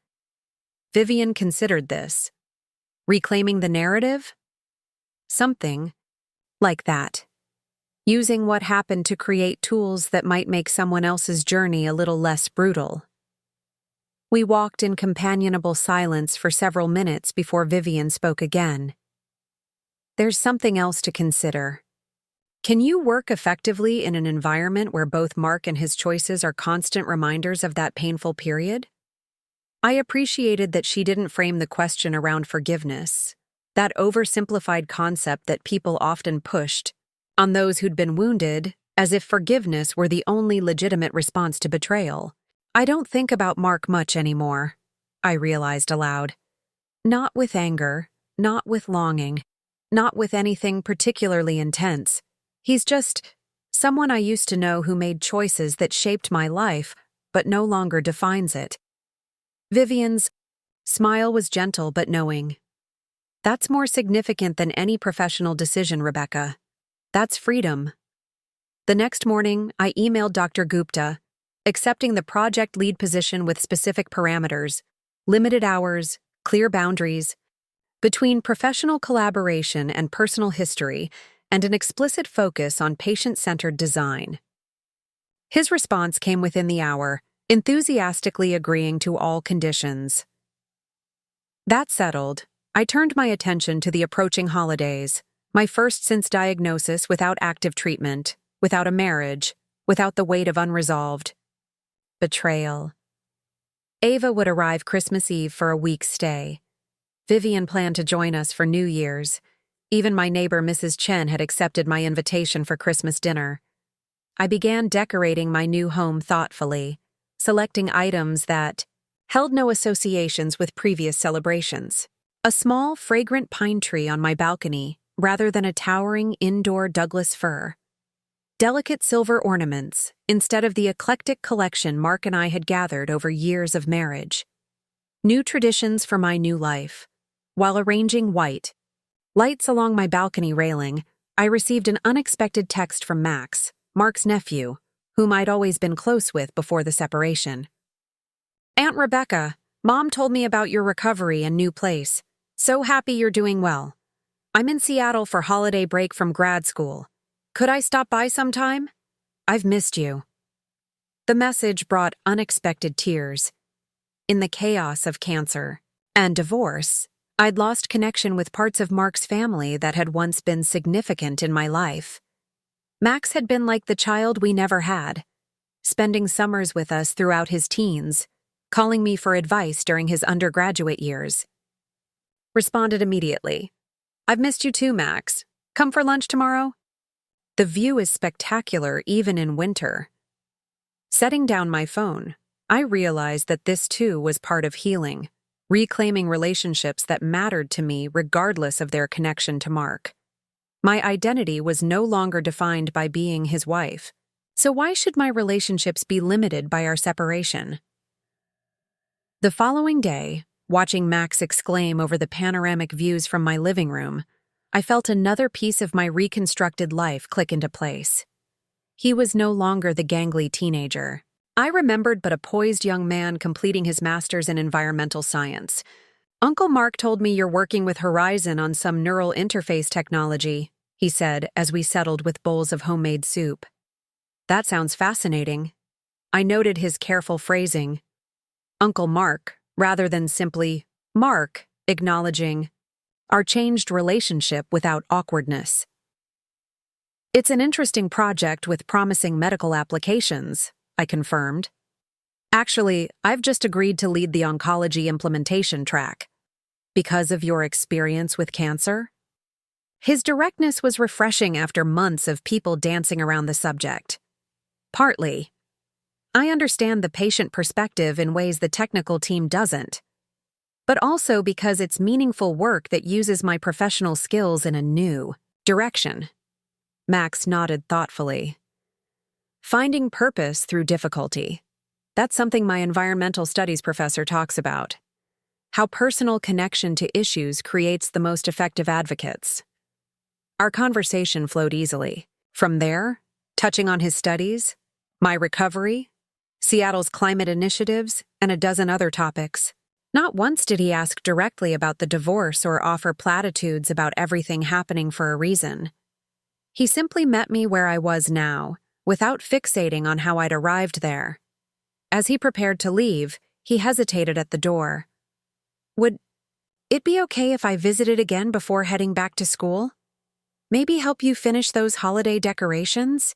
Vivian considered this. Reclaiming the narrative? Something like that. Using what happened to create tools that might make someone else's journey a little less brutal. We walked in companionable silence for several minutes before Vivian spoke again. There's something else to consider. Can you work effectively in an environment where both Mark and his choices are constant reminders of that painful period? I appreciated that she didn't frame the question around forgiveness, that oversimplified concept that people often pushed on those who'd been wounded, as if forgiveness were the only legitimate response to betrayal. I don't think about Mark much anymore, I realized aloud. Not with anger, not with longing, not with anything particularly intense. He's just someone I used to know who made choices that shaped my life, but no longer defines it. Vivian's smile was gentle but knowing. That's more significant than any professional decision, Rebecca. That's freedom. The next morning, I emailed Dr. Gupta, accepting the project lead position with specific parameters, limited hours, clear boundaries, between professional collaboration and personal history, and an explicit focus on patient-centered design. His response came within the hour, enthusiastically agreeing to all conditions. That settled, I turned my attention to the approaching holidays, my first since diagnosis without active treatment, without a marriage, without the weight of unresolved betrayal. Ava would arrive Christmas Eve for a week's stay. Vivian planned to join us for New Year's. Even my neighbor Mrs. Chen had accepted my invitation for Christmas dinner. I began decorating my new home thoughtfully, selecting items that held no associations with previous celebrations. A small, fragrant pine tree on my balcony, rather than a towering indoor Douglas fir. Delicate silver ornaments, instead of the eclectic collection Mark and I had gathered over years of marriage. New traditions for my new life. While arranging white lights along my balcony railing, I received an unexpected text from Max, Mark's nephew, whom I'd always been close with before the separation. "Aunt Rebecca, Mom told me about your recovery and new place. So happy you're doing well. I'm in Seattle for holiday break from grad school. Could I stop by sometime? I've missed you." The message brought unexpected tears. In the chaos of cancer and divorce, I'd lost connection with parts of Mark's family that had once been significant in my life. Max had been like the child we never had, spending summers with us throughout his teens, calling me for advice during his undergraduate years. Responded immediately. "I've missed you too, Max. Come for lunch tomorrow?" The view is spectacular even in winter. Setting down my phone, I realized that this too was part of healing, reclaiming relationships that mattered to me regardless of their connection to Mark. My identity was no longer defined by being his wife, so why should my relationships be limited by our separation? The following day, watching Max exclaim over the panoramic views from my living room, I felt another piece of my reconstructed life click into place. He was no longer the gangly teenager I remembered, but a poised young man completing his master's in environmental science. "Uncle Mark told me you're working with Horizon on some neural interface technology," he said as we settled with bowls of homemade soup. "That sounds fascinating." I noted his careful phrasing. Uncle Mark, rather than simply Mark, acknowledging our changed relationship without awkwardness. "It's an interesting project with promising medical applications," I confirmed. "Actually, I've just agreed to lead the oncology implementation track." "Because of your experience with cancer?" His directness was refreshing after months of people dancing around the subject. "Partly. I understand the patient perspective in ways the technical team doesn't, but also because it's meaningful work that uses my professional skills in a new direction." Max nodded thoughtfully. "Finding purpose through difficulty. That's something my environmental studies professor talks about. How personal connection to issues creates the most effective advocates." Our conversation flowed easily. From there, touching on his studies, my recovery, Seattle's climate initiatives, and a dozen other topics. Not once did he ask directly about the divorce or offer platitudes about everything happening for a reason. He simply met me where I was now, without fixating on how I'd arrived there. As he prepared to leave, he hesitated at the door. "Would it be okay if I visited again before heading back to school? Maybe help you finish those holiday decorations?"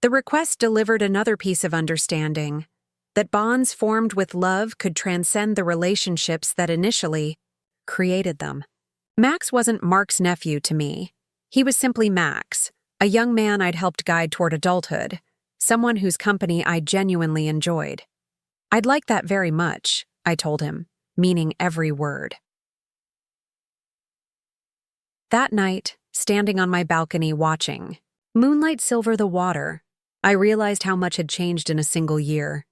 The request delivered another piece of understanding, that bonds formed with love could transcend the relationships that initially created them. Max wasn't Mark's nephew to me. He was simply Max, a young man I'd helped guide toward adulthood, someone whose company I genuinely enjoyed. "I'd like that very much," I told him, meaning every word. That night, standing on my balcony watching moonlight silver the water, I realized how much had changed in a single year.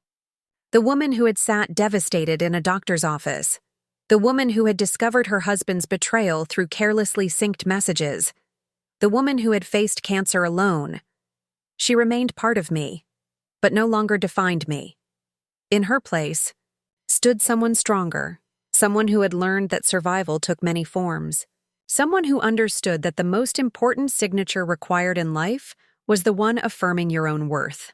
The woman who had sat devastated in a doctor's office. The woman who had discovered her husband's betrayal through carelessly synced messages. The woman who had faced cancer alone. She remained part of me, but no longer defined me. In her place stood someone stronger, someone who had learned that survival took many forms, someone who understood that the most important signature required in life was the one affirming your own worth.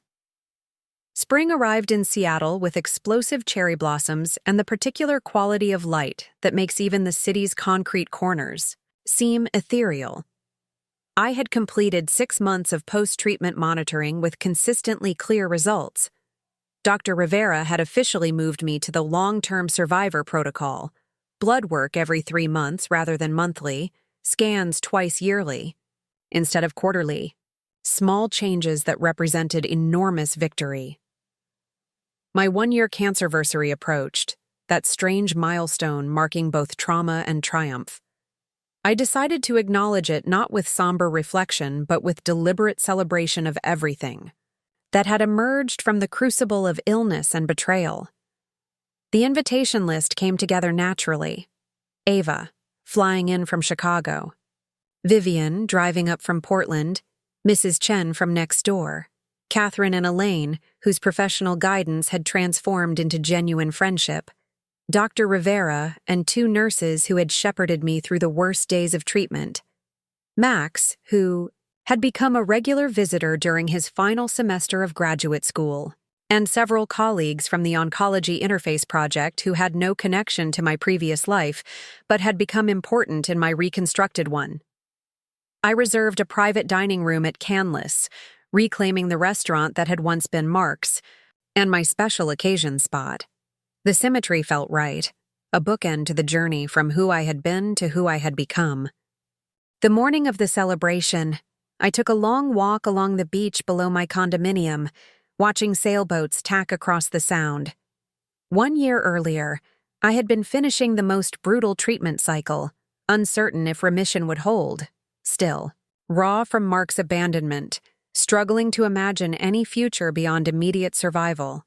Spring arrived in Seattle with explosive cherry blossoms and the particular quality of light that makes even the city's concrete corners seem ethereal. I had completed 6 months of post-treatment monitoring with consistently clear results. Dr. Rivera had officially moved me to the long-term survivor protocol, blood work every 3 months rather than monthly, scans twice yearly, instead of quarterly. Small changes that represented enormous victory. My 1-year cancerversary approached, that strange milestone marking both trauma and triumph. I decided to acknowledge it not with somber reflection, but with deliberate celebration of everything that had emerged from the crucible of illness and betrayal. The invitation list came together naturally. Ava, flying in from Chicago. Vivian, driving up from Portland. Mrs. Chen from next door. Catherine and Elaine, whose professional guidance had transformed into genuine friendship. Dr. Rivera and 2 nurses who had shepherded me through the worst days of treatment. Max, who had become a regular visitor during his final semester of graduate school, and several colleagues from the Oncology Interface Project who had no connection to my previous life, but had become important in my reconstructed one. I reserved a private dining room at Canlis, reclaiming the restaurant that had once been Mark's, and my special occasion spot. The symmetry felt right, a bookend to the journey from who I had been to who I had become. The morning of the celebration, I took a long walk along the beach below my condominium, watching sailboats tack across the Sound. 1 year earlier, I had been finishing the most brutal treatment cycle, uncertain if remission would hold. Still, raw from Mark's abandonment, struggling to imagine any future beyond immediate survival.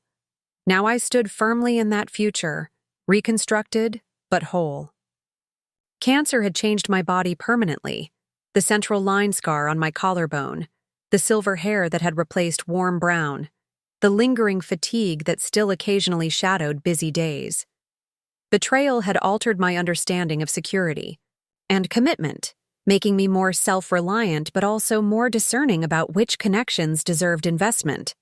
Now I stood firmly in that future, reconstructed but whole. Cancer had changed my body permanently, the central line scar on my collarbone, the silver hair that had replaced warm brown, the lingering fatigue that still occasionally shadowed busy days. Betrayal had altered my understanding of security and commitment, making me more self-reliant but also more discerning about which connections deserved investment.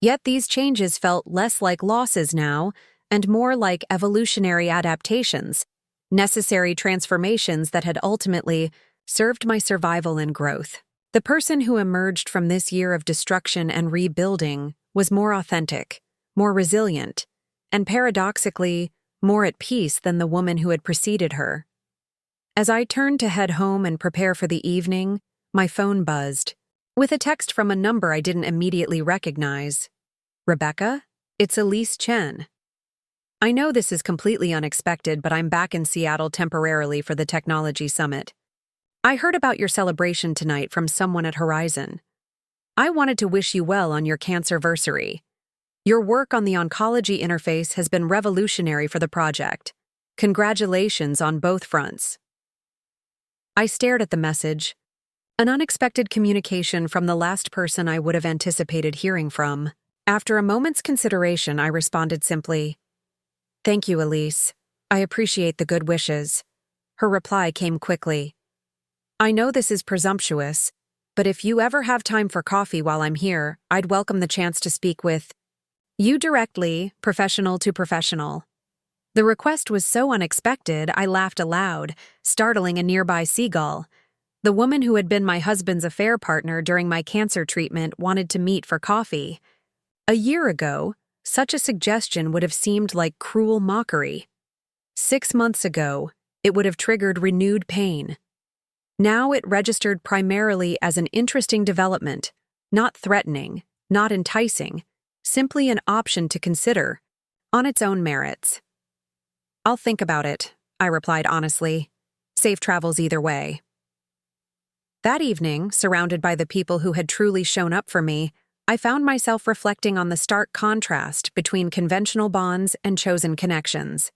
Yet these changes felt less like losses now and more like evolutionary adaptations, necessary transformations that had ultimately served my survival and growth. The person who emerged from this year of destruction and rebuilding was more authentic, more resilient, and paradoxically, more at peace than the woman who had preceded her. As I turned to head home and prepare for the evening, my phone buzzed, with a text from a number I didn't immediately recognize. "Rebecca, it's Elise Chen. I know this is completely unexpected, but I'm back in Seattle temporarily for the Technology Summit. I heard about your celebration tonight from someone at Horizon. I wanted to wish you well on your cancerversary. Your work on the oncology interface has been revolutionary for the project. Congratulations on both fronts." I stared at the message, an unexpected communication from the last person I would have anticipated hearing from. After a moment's consideration, I responded simply, "Thank you, Elise. I appreciate the good wishes." Her reply came quickly. "I know this is presumptuous, but if you ever have time for coffee while I'm here, I'd welcome the chance to speak with you directly, professional to professional." The request was so unexpected, I laughed aloud, startling a nearby seagull. The woman who had been my husband's affair partner during my cancer treatment wanted to meet for coffee. A year ago, such a suggestion would have seemed like cruel mockery. 6 months ago, it would have triggered renewed pain. Now it registered primarily as an interesting development, not threatening, not enticing, simply an option to consider, on its own merits. "I'll think about it," I replied honestly. "Safe travels either way." That evening, surrounded by the people who had truly shown up for me, I found myself reflecting on the stark contrast between conventional bonds and chosen connections.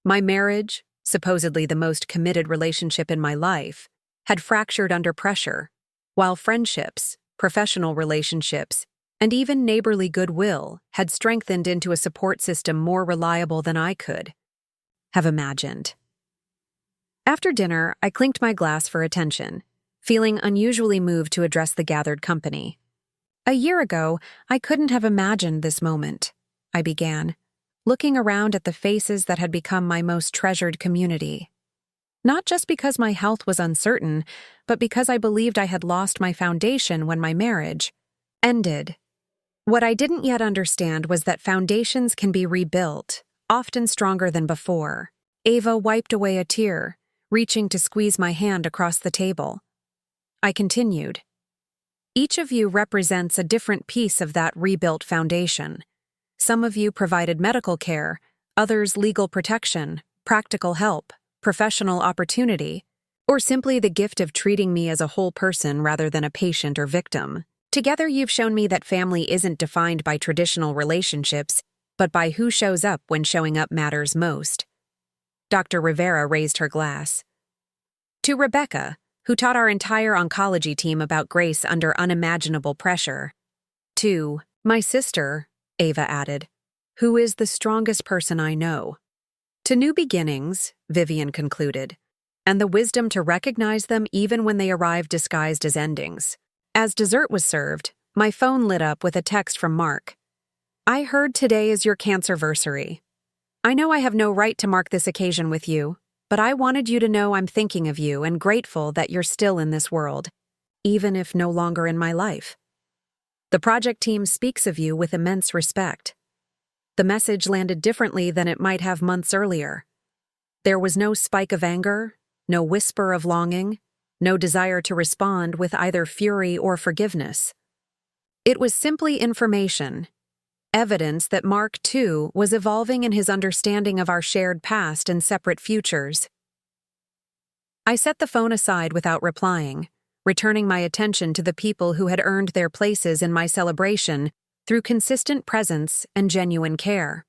My marriage, supposedly the most committed relationship in my life, had fractured under pressure, while friendships, professional relationships, and even neighborly goodwill had strengthened into a support system more reliable than I could have imagined. After dinner, I clinked my glass for attention, feeling unusually moved to address the gathered company. A year ago, I couldn't have imagined this moment, I began, looking around at the faces that had become my most treasured community. Not just because my health was uncertain, but because I believed I had lost my foundation when my marriage ended. What I didn't yet understand was that foundations can be rebuilt, often stronger than before. Ava wiped away a tear, reaching to squeeze my hand across the table. I continued. Each of you represents a different piece of that rebuilt foundation. Some of you provided medical care, others legal protection, practical help, professional opportunity, or simply the gift of treating me as a whole person rather than a patient or victim. Together you've shown me that family isn't defined by traditional relationships, but by who shows up when showing up matters most. Dr. Rivera raised her glass. To Rebecca, who taught our entire oncology team about grace under unimaginable pressure. To my sister, Ava added, who is the strongest person I know. To new beginnings, Vivian concluded, and the wisdom to recognize them even when they arrive disguised as endings. As dessert was served, my phone lit up with a text from Mark. I heard today is your cancerversary. I know I have no right to mark this occasion with you, but I wanted you to know I'm thinking of you and grateful that you're still in this world, even if no longer in my life. The project team speaks of you with immense respect. The message landed differently than it might have months earlier. There was no spike of anger, no whisper of longing, no desire to respond with either fury or forgiveness. It was simply information, evidence that Mark, too, was evolving in his understanding of our shared past and separate futures. I set the phone aside without replying, returning my attention to the people who had earned their places in my celebration through consistent presence and genuine care.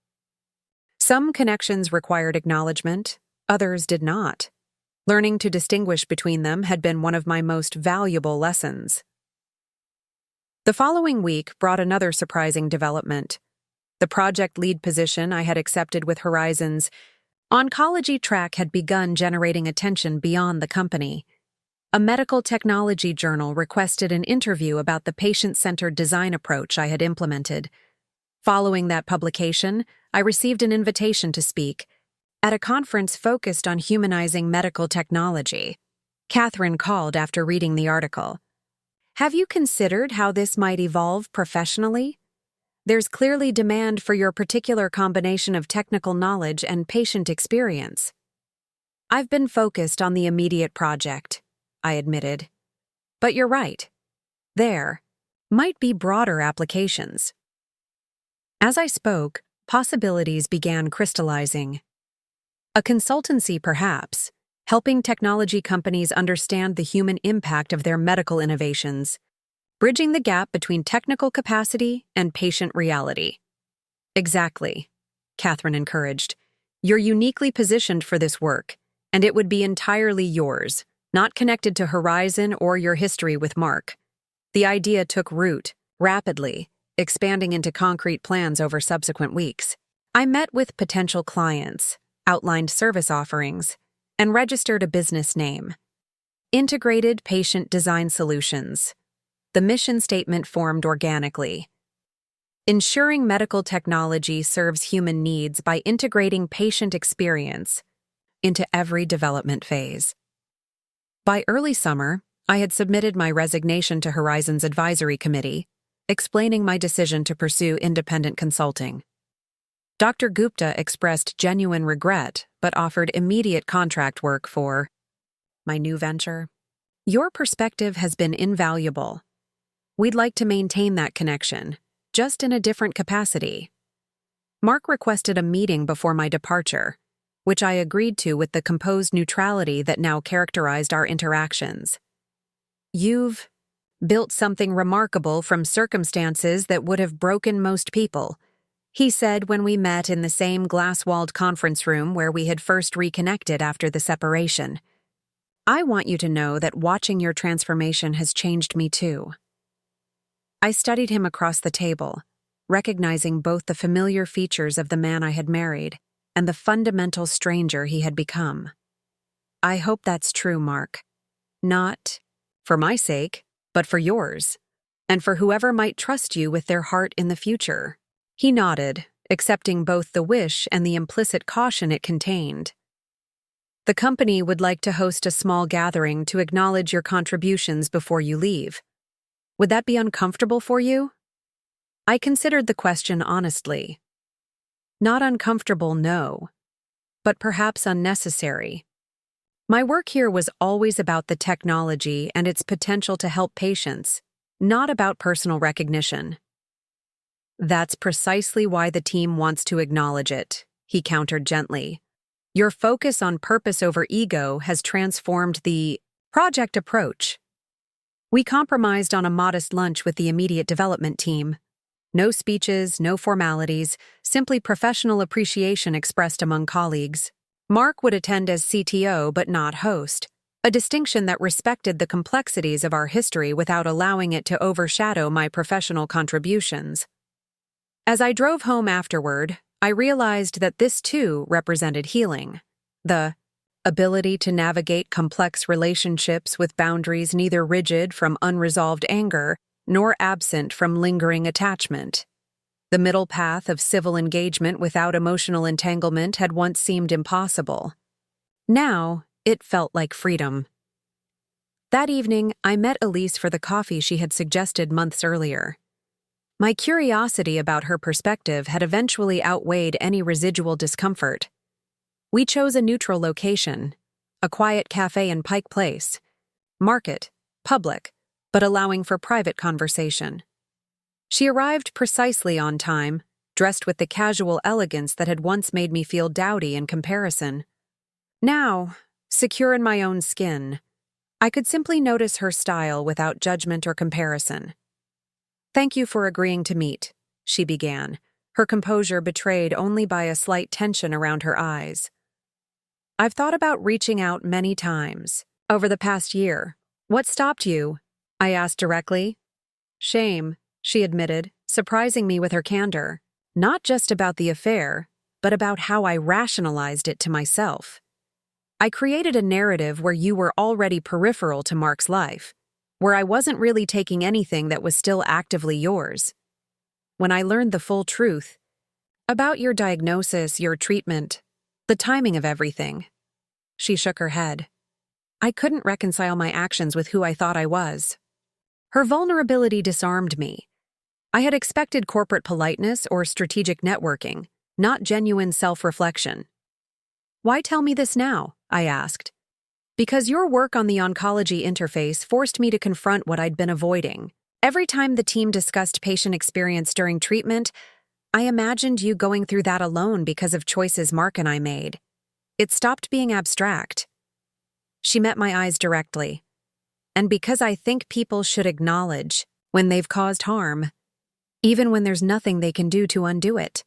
Some connections required acknowledgement, others did not. Learning to distinguish between them had been one of my most valuable lessons. The following week brought another surprising development. The project lead position I had accepted with Horizon's oncology track had begun generating attention beyond the company. A medical technology journal requested an interview about the patient-centered design approach I had implemented. Following that publication, I received an invitation to speak at a conference focused on humanizing medical technology. Catherine called after reading the article. Have you considered how this might evolve professionally? There's clearly demand for your particular combination of technical knowledge and patient experience. I've been focused on the immediate project, I admitted. But you're right. There might be broader applications. As I spoke, possibilities began crystallizing. A consultancy, perhaps, helping technology companies understand the human impact of their medical innovations, bridging the gap between technical capacity and patient reality. Exactly, Catherine encouraged. You're uniquely positioned for this work, and it would be entirely yours, not connected to Horizon or your history with Mark. The idea took root, rapidly, expanding into concrete plans over subsequent weeks. I met with potential clients, outlined service offerings, and registered a business name. Integrated Patient Design Solutions. The mission statement formed organically. Ensuring medical technology serves human needs by integrating patient experience into every development phase. By early summer, I had submitted my resignation to Horizon's advisory committee, explaining my decision to pursue independent consulting. Dr. Gupta expressed genuine regret but offered immediate contract work for my new venture. Your perspective has been invaluable. We'd like to maintain that connection, just in a different capacity. Mark requested a meeting before my departure, which I agreed to with the composed neutrality that now characterized our interactions. You've built something remarkable from circumstances that would have broken most people, he said when we met in the same glass-walled conference room where we had first reconnected after the separation. I want you to know that watching your transformation has changed me too. I studied him across the table, recognizing both the familiar features of the man I had married and the fundamental stranger he had become. I hope that's true, Mark. Not for my sake, but for yours. and for whoever might trust you with their heart in the future." He nodded, accepting both the wish and the implicit caution it contained. "The company would like to host a small gathering to acknowledge your contributions before you leave. Would that be uncomfortable for you?" I considered the question honestly. Not uncomfortable, no, but perhaps unnecessary. My work here was always about the technology and its potential to help patients, not about personal recognition. "That's precisely why the team wants to acknowledge it," he countered gently. "Your focus on purpose over ego has transformed the project approach." We compromised on a modest lunch with the immediate development team. No speeches, no formalities, simply professional appreciation expressed among colleagues. Mark would attend as CTO but not host, a distinction that respected the complexities of our history without allowing it to overshadow my professional contributions. As I drove home afterward, I realized that this too represented healing. The ability to navigate complex relationships with boundaries neither rigid from unresolved anger nor absent from lingering attachment. The middle path of civil engagement without emotional entanglement had once seemed impossible. Now, it felt like freedom. That evening, I met Elise for the coffee she had suggested months earlier. My curiosity about her perspective had eventually outweighed any residual discomfort. We chose a neutral location, a quiet cafe in Pike Place. Market, public, but allowing for private conversation. She arrived precisely on time, dressed with the casual elegance that had once made me feel dowdy in comparison. Now, secure in my own skin, I could simply notice her style without judgment or comparison. "Thank you for agreeing to meet," she began, her composure betrayed only by a slight tension around her eyes. "I've thought about reaching out many times over the past year. What stopped you?" I asked directly. "Shame," she admitted, surprising me with her candor. Not just about the affair, but about how I rationalized it to myself. "I created a narrative where you were already peripheral to Mark's life, where I wasn't really taking anything that was still actively yours. When I learned the full truth about your diagnosis, your treatment, the timing of everything," she shook her head, "I couldn't reconcile my actions with who I thought I was." Her vulnerability disarmed me. I had expected corporate politeness or strategic networking, not genuine self-reflection. "Why tell me this now?" I asked. "Because your work on the oncology interface forced me to confront what I'd been avoiding. Every time the team discussed patient experience during treatment, I imagined you going through that alone because of choices Mark and I made. It stopped being abstract." She met my eyes directly. "And because I think people should acknowledge when they've caused harm, even when there's nothing they can do to undo it."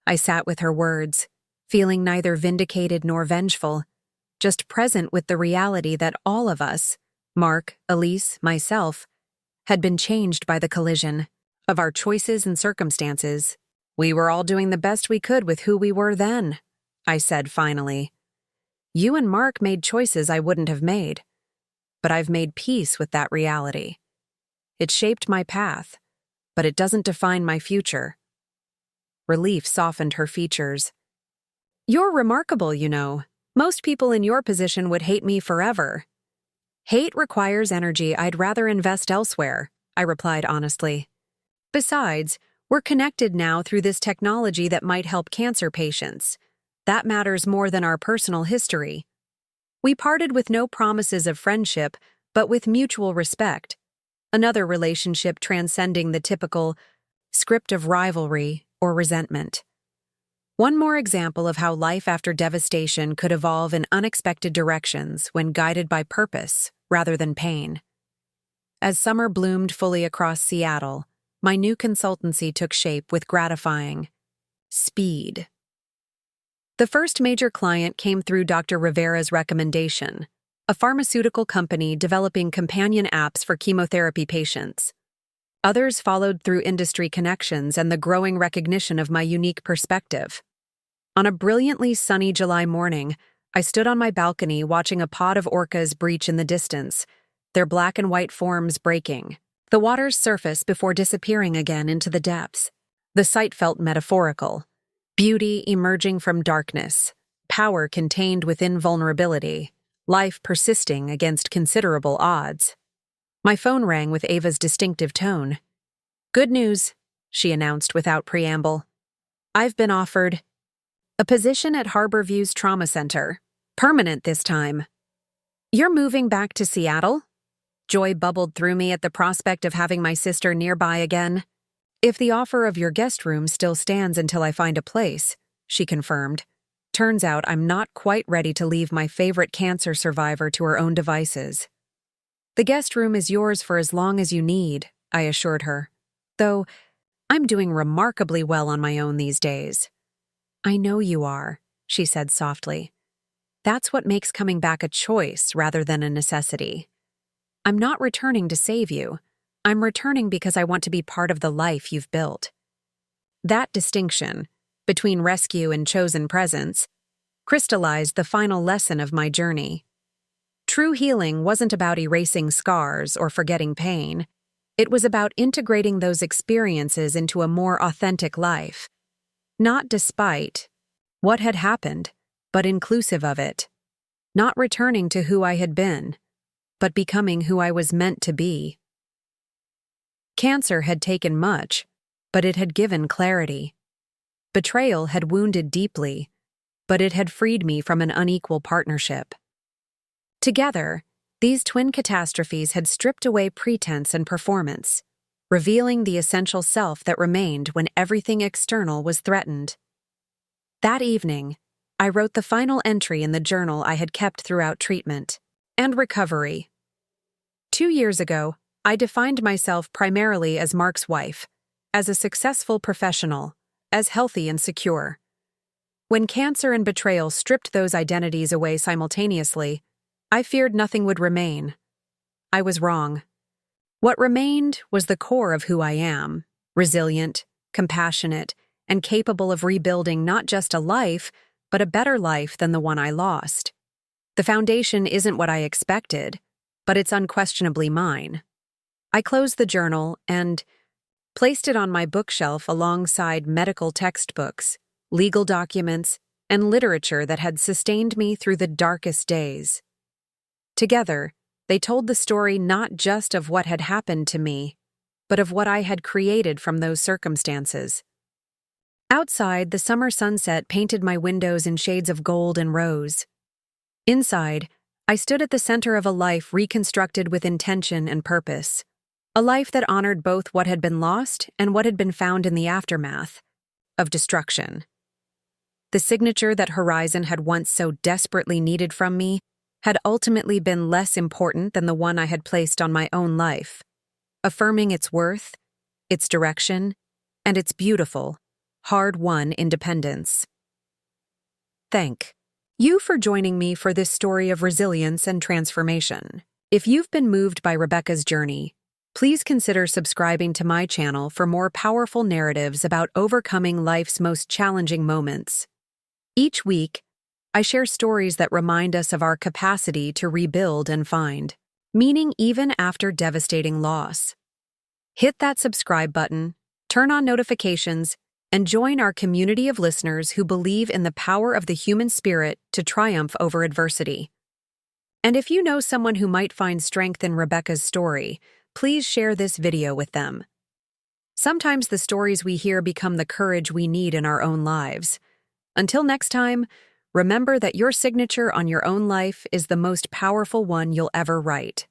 I sat with her words, feeling neither vindicated nor vengeful, just present with the reality that all of us, Mark, Elise, myself, had been changed by the collision of our choices and circumstances. "We were all doing the best we could with who we were then," I said finally. "You and Mark made choices I wouldn't have made. But I've made peace with that reality. It shaped my path, but it doesn't define my future." Relief softened her features. "You're remarkable, you know. Most people in your position would hate me forever." "Hate requires energy I'd rather invest elsewhere," I replied honestly. "Besides, we're connected now through this technology that might help cancer patients. That matters more than our personal history." We parted with no promises of friendship, but with mutual respect. Another relationship transcending the typical script of rivalry or resentment. One more example of how life after devastation could evolve in unexpected directions when guided by purpose rather than pain. As summer bloomed fully across Seattle, my new consultancy took shape with gratifying speed. The first major client came through Dr. Rivera's recommendation, a pharmaceutical company developing companion apps for chemotherapy patients. Others followed through industry connections and the growing recognition of my unique perspective. On a brilliantly sunny July morning, I stood on my balcony watching a pod of orcas breach in the distance, their black and white forms breaking, The waters surfaced before disappearing again into the depths. The sight felt metaphorical. Beauty emerging from darkness, power contained within vulnerability, life persisting against considerable odds. My phone rang with Ava's distinctive tone. "Good news," she announced without preamble. "I've been offered a position at Harborview's Trauma Center. Permanent this time." "You're moving back to Seattle?" Joy bubbled through me at the prospect of having my sister nearby again. "If the offer of your guest room still stands until I find a place," she confirmed. "Turns out I'm not quite ready to leave my favorite cancer survivor to her own devices." "The guest room is yours for as long as you need," I assured her. "Though, I'm doing remarkably well on my own these days." "I know you are," she said softly. "That's what makes coming back a choice rather than a necessity. I'm not returning to save you. I'm returning because I want to be part of the life you've built." That distinction, between rescue and chosen presence, crystallized the final lesson of my journey. True healing wasn't about erasing scars or forgetting pain. It was about integrating those experiences into a more authentic life. Not despite what had happened, but inclusive of it. Not returning to who I had been, but becoming who I was meant to be. Cancer had taken much, but it had given clarity. Betrayal had wounded deeply, but it had freed me from an unequal partnership. Together, these twin catastrophes had stripped away pretense and performance, revealing the essential self that remained when everything external was threatened. That evening, I wrote the final entry in the journal I had kept throughout treatment and recovery. 2 years ago, I defined myself primarily as Mark's wife, as a successful professional, as healthy and secure. When cancer and betrayal stripped those identities away simultaneously, I feared nothing would remain. I was wrong. What remained was the core of who I am, resilient, compassionate, and capable of rebuilding not just a life, but a better life than the one I lost. The foundation isn't what I expected, but it's unquestionably mine. I closed the journal and placed it on my bookshelf alongside medical textbooks, legal documents, and literature that had sustained me through the darkest days. Together, they told the story not just of what had happened to me, but of what I had created from those circumstances. Outside, the summer sunset painted my windows in shades of gold and rose. Inside, I stood at the center of a life reconstructed with intention and purpose. A life that honored both what had been lost and what had been found in the aftermath of destruction. The signature that Horizon had once so desperately needed from me had ultimately been less important than the one I had placed on my own life, affirming its worth, its direction, and its beautiful, hard-won independence. Thank you for joining me for this story of resilience and transformation. If you've been moved by Rebecca's journey, please consider subscribing to my channel for more powerful narratives about overcoming life's most challenging moments. Each week, I share stories that remind us of our capacity to rebuild and find meaning even after devastating loss. Hit that subscribe button, turn on notifications, and join our community of listeners who believe in the power of the human spirit to triumph over adversity. And if you know someone who might find strength in Rebecca's story, please share this video with them. Sometimes the stories we hear become the courage we need in our own lives. Until next time, remember that your signature on your own life is the most powerful one you'll ever write.